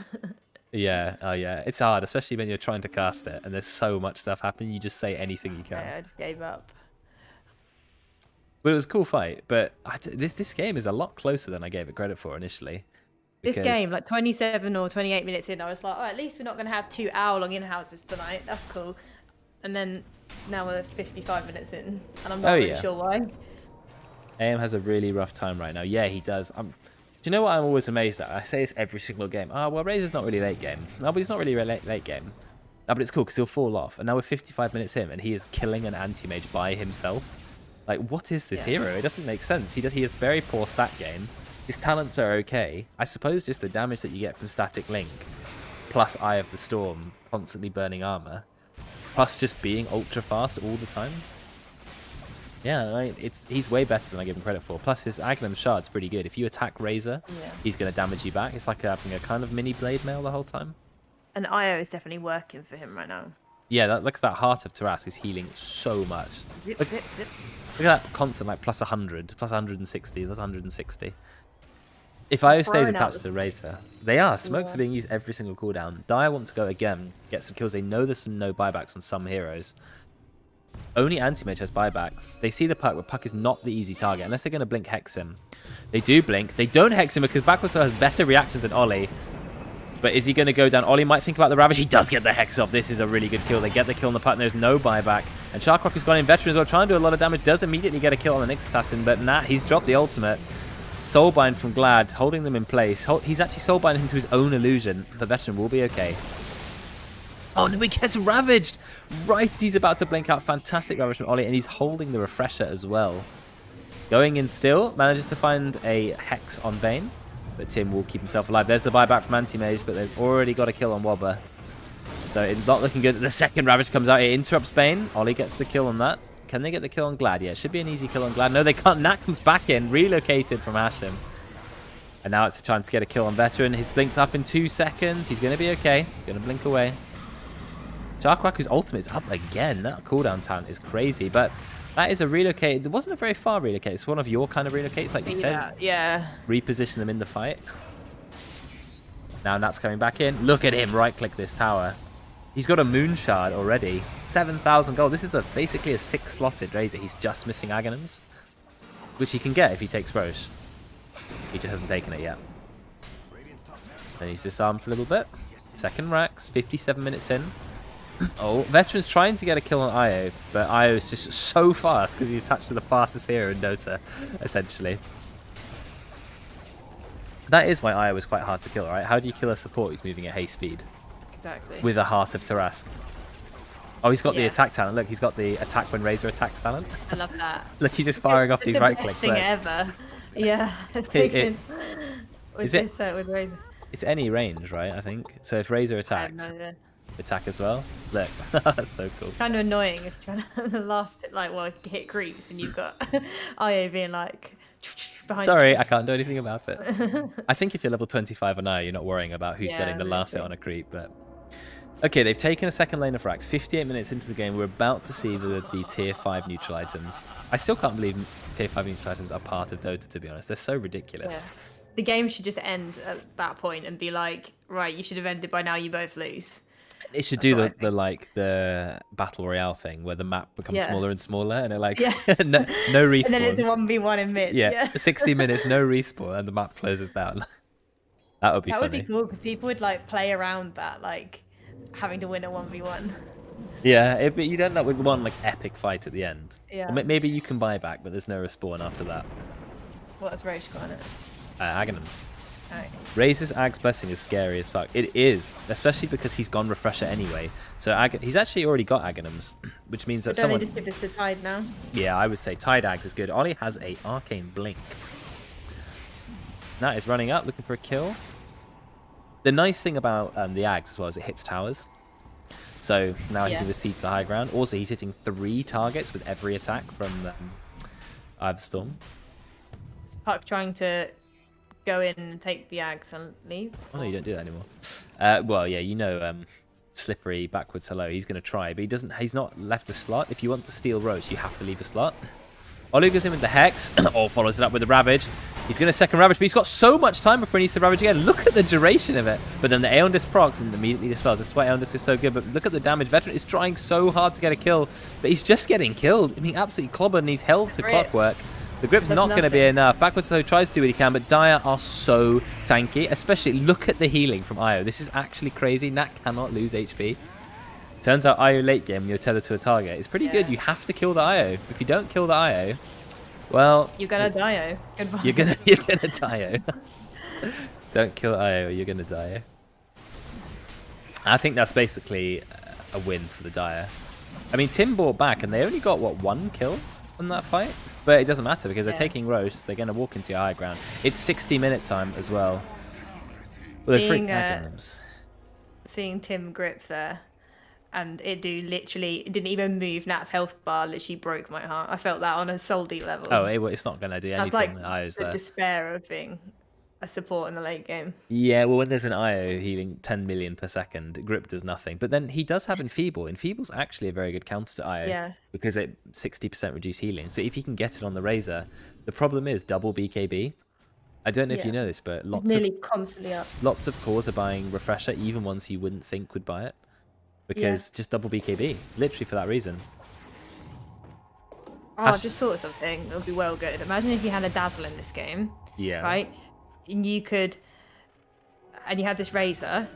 Yeah, oh yeah. It's hard, especially when you're trying to cast it and there's so much stuff happening. You just say anything you can.
Yeah, I just gave up.
But it was a cool fight. But this game is a lot closer than I gave it credit for initially.
This game, like 27 or 28 minutes in, I was like, oh, at least we're not going to have 2 hour-long in-houses tonight. That's cool. And then now we're 55 minutes in, and I'm not really sure why.
AM has a really rough time right now. Yeah, he does. Do you know what I'm always amazed at? I say this every single game. Oh, well, Razor's not really late game. No, but he's not really late game. No, but it's cool because he'll fall off. And now we're 55 minutes in, and he is killing an anti-mage by himself. Like, what is this hero? It doesn't make sense. He has very poor stat game. His talents are okay. I suppose just the damage that you get from Static Link, plus Eye of the Storm, constantly burning armor. Plus just being ultra fast all the time. Yeah, he's way better than I give him credit for. Plus his Aghanim Shard's pretty good. If you attack Razor, he's going to damage you back. It's like having a kind of mini Blade Mail the whole time.
And IO is definitely working for him right now.
Yeah, look at that Heart of Tarask is healing so much.
Zip,
look,
zip, zip.
Look at that constant, like plus 100, plus 160, plus 160. If IO stays attached to Razor, they are. Smokes are being used every single cooldown. Dire want to go again, get some kills. They know there's some no buybacks on some heroes. Only Anti-Mage has buyback. They see the Puck, but Puck is not the easy target, unless they're going to blink Hex him. They do blink. They don't Hex him because Backwards has better reactions than Ollie. But is he going to go down? Ollie might think about the Ravage. He does get the Hex off. This is a really good kill. They get the kill on the Puck. There's no buyback. And Sharkwaku's gone in Veteran as well, trying to do a lot of damage. Does immediately get a kill on the Nyx Assassin, but Nat, he's dropped the ultimate. Soulbind from Glad, holding them in place. He's actually soulbinding him to his own illusion. The Veteran will be okay. Oh no, he gets ravaged! Right as he's about to blink out. Fantastic ravage from Ollie, and he's holding the Refresher as well. Going in still, manages to find a Hex on Bane, but Tim will keep himself alive. There's the buyback from Anti-Mage, but there's already got a kill on Wobber. So it's not looking good. The second Ravage comes out, it interrupts Bane. Ollie gets the kill on that. Can they get the kill on Glad? Yeah, it should be an easy kill on Glad. No, they can't. Nat comes back in, relocated from Hashem. And now it's a chance to get a kill on Veteran. His blink's up in 2 seconds. He's going to be okay. Going to blink away. Sharkwaku's ultimate is up again. That cooldown talent is crazy, but that is a relocate. It wasn't a very far relocate. It's one of your kind of relocates, like you said.
Yeah.
Reposition them in the fight. Now Nat's coming back in. Look at him right-click this tower. He's got a Moon Shard already. 7,000 gold. This is basically a 6-slotted Razor. He's just missing Aghanim's, which he can get if he takes Roche. He just hasn't taken it yet. Then he's disarmed for a little bit. Second Rax, 57 minutes in. Oh, Veteran's trying to get a kill on Io, but Io is just so fast because he's attached to the fastest hero in Dota, essentially. That is why Io is quite hard to kill, right? How do you kill a support who's moving at haste speed?
Exactly.
With a Heart of Tarask. Oh, he's got the attack talent. Look, he's got the attack when Razor attacks talent.
I love that.
Look, he's just firing off these right clicks.
It's the best thing ever. Yeah. With Razor.
It's any range, right? I think. So if Razor attacks, attack as well. Look, that's so cool.
Kind of annoying if you're trying to last it, like, well, hit creeps and you've got IO being like behind
Sorry,
you.
I can't do anything about it. I think if you're level 25 on IO, you're not worrying about who's getting the last hit on a creep. But okay, they've taken a second lane of Rax. 58 minutes into the game, we're about to see the tier 5 neutral items. I still can't believe tier 5 neutral items are part of Dota, to be honest. They're so ridiculous.
Yeah. The game should just end at that point and be like, right, you should have ended by now, you both lose.
It should do the battle royale thing where the map becomes smaller and smaller, and it like no respawns.
And then it's a 1v1 in mid.
Yeah, 60 minutes, no respawn, and the map closes down. That would be funny.
That would be cool because people would like play around that, like having to win a 1v1.
Yeah, but you'd end up with one like epic fight at the end.
Yeah.
Or maybe you can buy back, but there's no respawn after that.
What has Roche got on it?
Aghanim's.
Right.
Razor's Ag's Blessing is scary as fuck. It is, especially because he's gone Refresher anyway. So he's actually already got Aghanim's, which means that someone...
Don't they just give us the Tide now?
Yeah, I would say Tide Ag is good. Ollie has a Arcane Blink. Nat is running up, looking for a kill. The nice thing about the Ags as well is it hits towers. So now he can just siege the high ground. Also, he's hitting 3 targets with every attack from Eye of the Storm.
Is Puck trying to go in and take the Ags and leave?
Oh no, you don't do that anymore. Well, yeah, you know, Slippery backwards hello. He's going to try, but he's not left a slot. If you want to steal Roach, you have to leave a slot. Ollie goes in with the Hex. Oh, follows it up with the Ravage. He's going to second Ravage, but he's got so much time before he needs to Ravage again. Look at the duration of it. But then the Aeon Disc procs and immediately dispels. That's why Aeon Disc is so good. But look at the damage. Veteran is trying so hard to get a kill, but he's just getting killed. I mean, absolutely clobbered, and he's held to clockwork. The grip's not going to be enough. Backwards though tries to do what he can, but Dire are so tanky. Especially, look at the healing from Io. This is actually crazy. Nat cannot lose HP. Turns out Io late game, when you're tethered to a target, it's pretty good. You have to kill the Io. If you don't kill the Io, well,
you're gonna die. Goodbye.
You're gonna die. Don't kill Io, you're gonna die. I think that's basically a win for the Dire. I mean, Tim bought back, and they only got what, 1 kill on that fight, but it doesn't matter because they're taking Roche. They're gonna walk into your high ground. It's 60-minute time as well. Well, there's 3 Magnums.
Seeing Tim grip there. And it didn't even move. Nat's health bar literally broke my heart. I felt that on a soul deep level.
Oh, it's not going to do anything.
That's like
Io's
the
there.
Despair of being a support in the late game.
Yeah, well, when there's an Io healing 10 million per second, grip does nothing. But then he does have Enfeeble. Enfeeble's actually a very good counter to Io because it 60% reduce healing. So if you can get it on the Razor, the problem is double BKB. I don't know if you know this, but
constantly up.
Lots of cores are buying Refresher, even ones who you wouldn't think would buy it. Because just double BKB, literally for that reason.
Oh, I just thought of something. It would be well good. Imagine if you had a Dazzle in this game.
Yeah.
Right? And you had this Razor.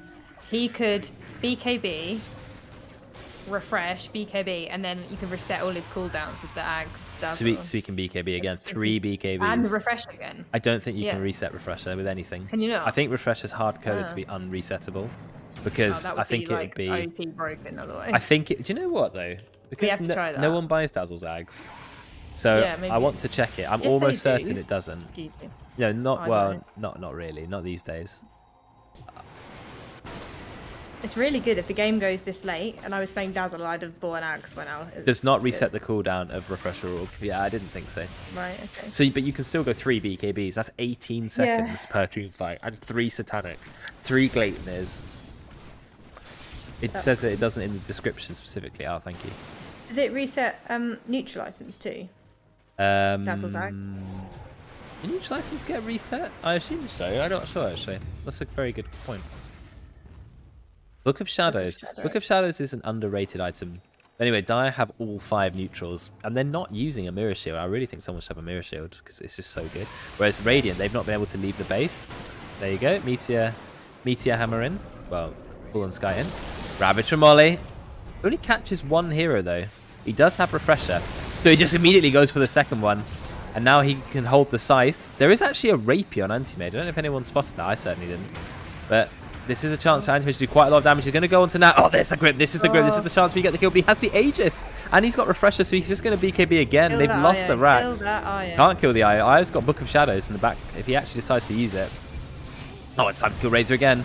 He could BKB, refresh, BKB, and then you can reset all his cooldowns with the Ags. Dazzle.
So he can BKB again. 3 BKBs.
And refresh again.
I don't think you can reset Refresher with anything.
Can you not?
I think Refresher's hard-coded to be unresettable. Because I think it would be
OP broken otherwise.
I think do you know what though? Because no one buys Dazzle's Ags, so I want to check it. I'm almost certain it doesn't. No, not really, not these days.
It's really good if the game goes this late and I was playing Dazzle, I'd have bought an Ags when
does not reset the cooldown of Refresher Orb. Yeah, I didn't think so.
Right, okay.
So, but you can still go 3 BKBs. That's 18 seconds per team fight, and 3 Satanic, 3 Gleipnirs. It says it doesn't in the description specifically. Oh, thank you.
Does it reset neutral items too? That's what's out.
Do neutral items get reset? I assume so. I'm not sure actually. That's a very good point. Book of Shadows. Book of Shadows is an underrated item. Anyway, Dire have all 5 neutrals, and they're not using a mirror shield. I really think someone should have a mirror shield because it's just so good. Whereas Radiant, they've not been able to leave the base. There you go. Meteor hammer in. Well, Full on Sky in. Ravage from Molly. Only catches 1 hero though. He does have Refresher, so he just immediately goes for the second one. And now he can hold the Scythe. There is actually a Rapier on Anti-Mage. I don't know if anyone spotted that. I certainly didn't. But this is a chance for Anti-Mage to do quite a lot of damage. He's going to go on to now. Oh, there's the grip. This is the grip. This is the chance we get the kill. But he has the Aegis. And he's got Refresher, so he's just going to BKB again. They've lost the Rax. Can't kill the Io. Io's got Book of Shadows in the back if he actually decides to use it. Oh, it's time to kill Razor again.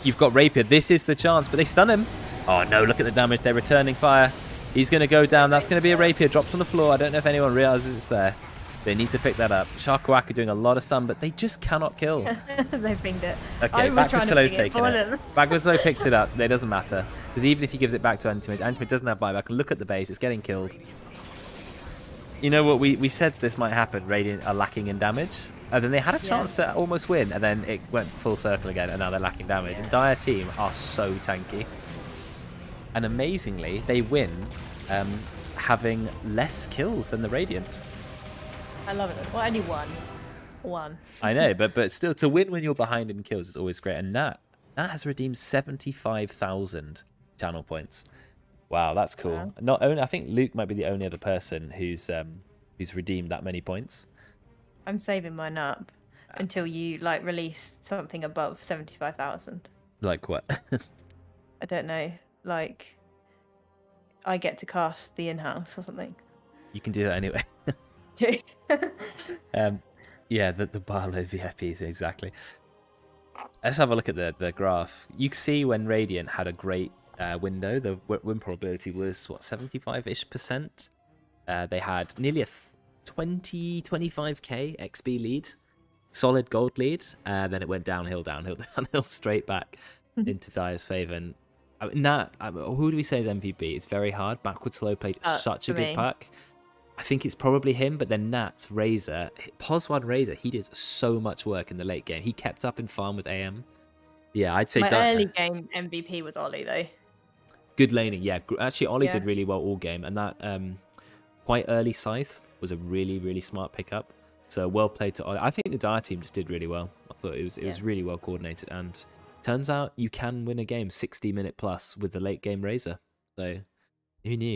You've got Rapier. This is the chance, but they stun him. Oh, no. Look at the damage. They're returning fire. He's going to go down. That's going to be a Rapier. Drops on the floor. I don't know if anyone realizes it's there. They need to pick that up. Sharkwak are doing a lot of stun, but they just cannot kill.
They pinged it.
Okay, Backwards Low's taking it. Backwards Low picked it up. It doesn't matter. Because even if he gives it back to Antimate, Antimate doesn't have buyback. Look at the base. It's getting killed. You know what? We said this might happen. Radiant are lacking in damage. And then they had a chance to almost win. And then it went full circle again. And now they're lacking damage. And Dire team are so tanky. And amazingly, they win having less kills than the Radiant.
I love it. Well, only one.
I know, but still, to win when you're behind in kills is always great. And Nat has redeemed 75,000 channel points. Wow, that's cool. Wow. Not only, I think Luke might be the only other person who's redeemed that many points.
I'm saving mine up until you like release something above 75,000.
Like what?
I don't know. Like I get to cast the in-house or something.
You can do that anyway. Yeah, the Barlow VIPs, exactly. Let's have a look at the graph. You can see when Radiant had a great window, the win probability was, what, 75-ish%? They had nearly a 20-25k XP lead, solid gold lead, then it went downhill straight back into Dire's favour. And Nat, who do we say is MVP? It's very hard. Backwards Slow played such a good pack. I think it's probably him, but then Nat's Razor, Pos1 Razor, he did so much work in the late game. He kept up in farm with AM. Yeah, I'd say...
My early game MVP was Ollie, though.
Good laning, yeah. Actually, Ollie did really well all game, and that quite early Scythe was a really, really smart pickup. So well played to Ollie. I think the Dire team just did really well. I thought it was really well coordinated, and turns out you can win a game 60-minute plus with the late game Razor. So who knew?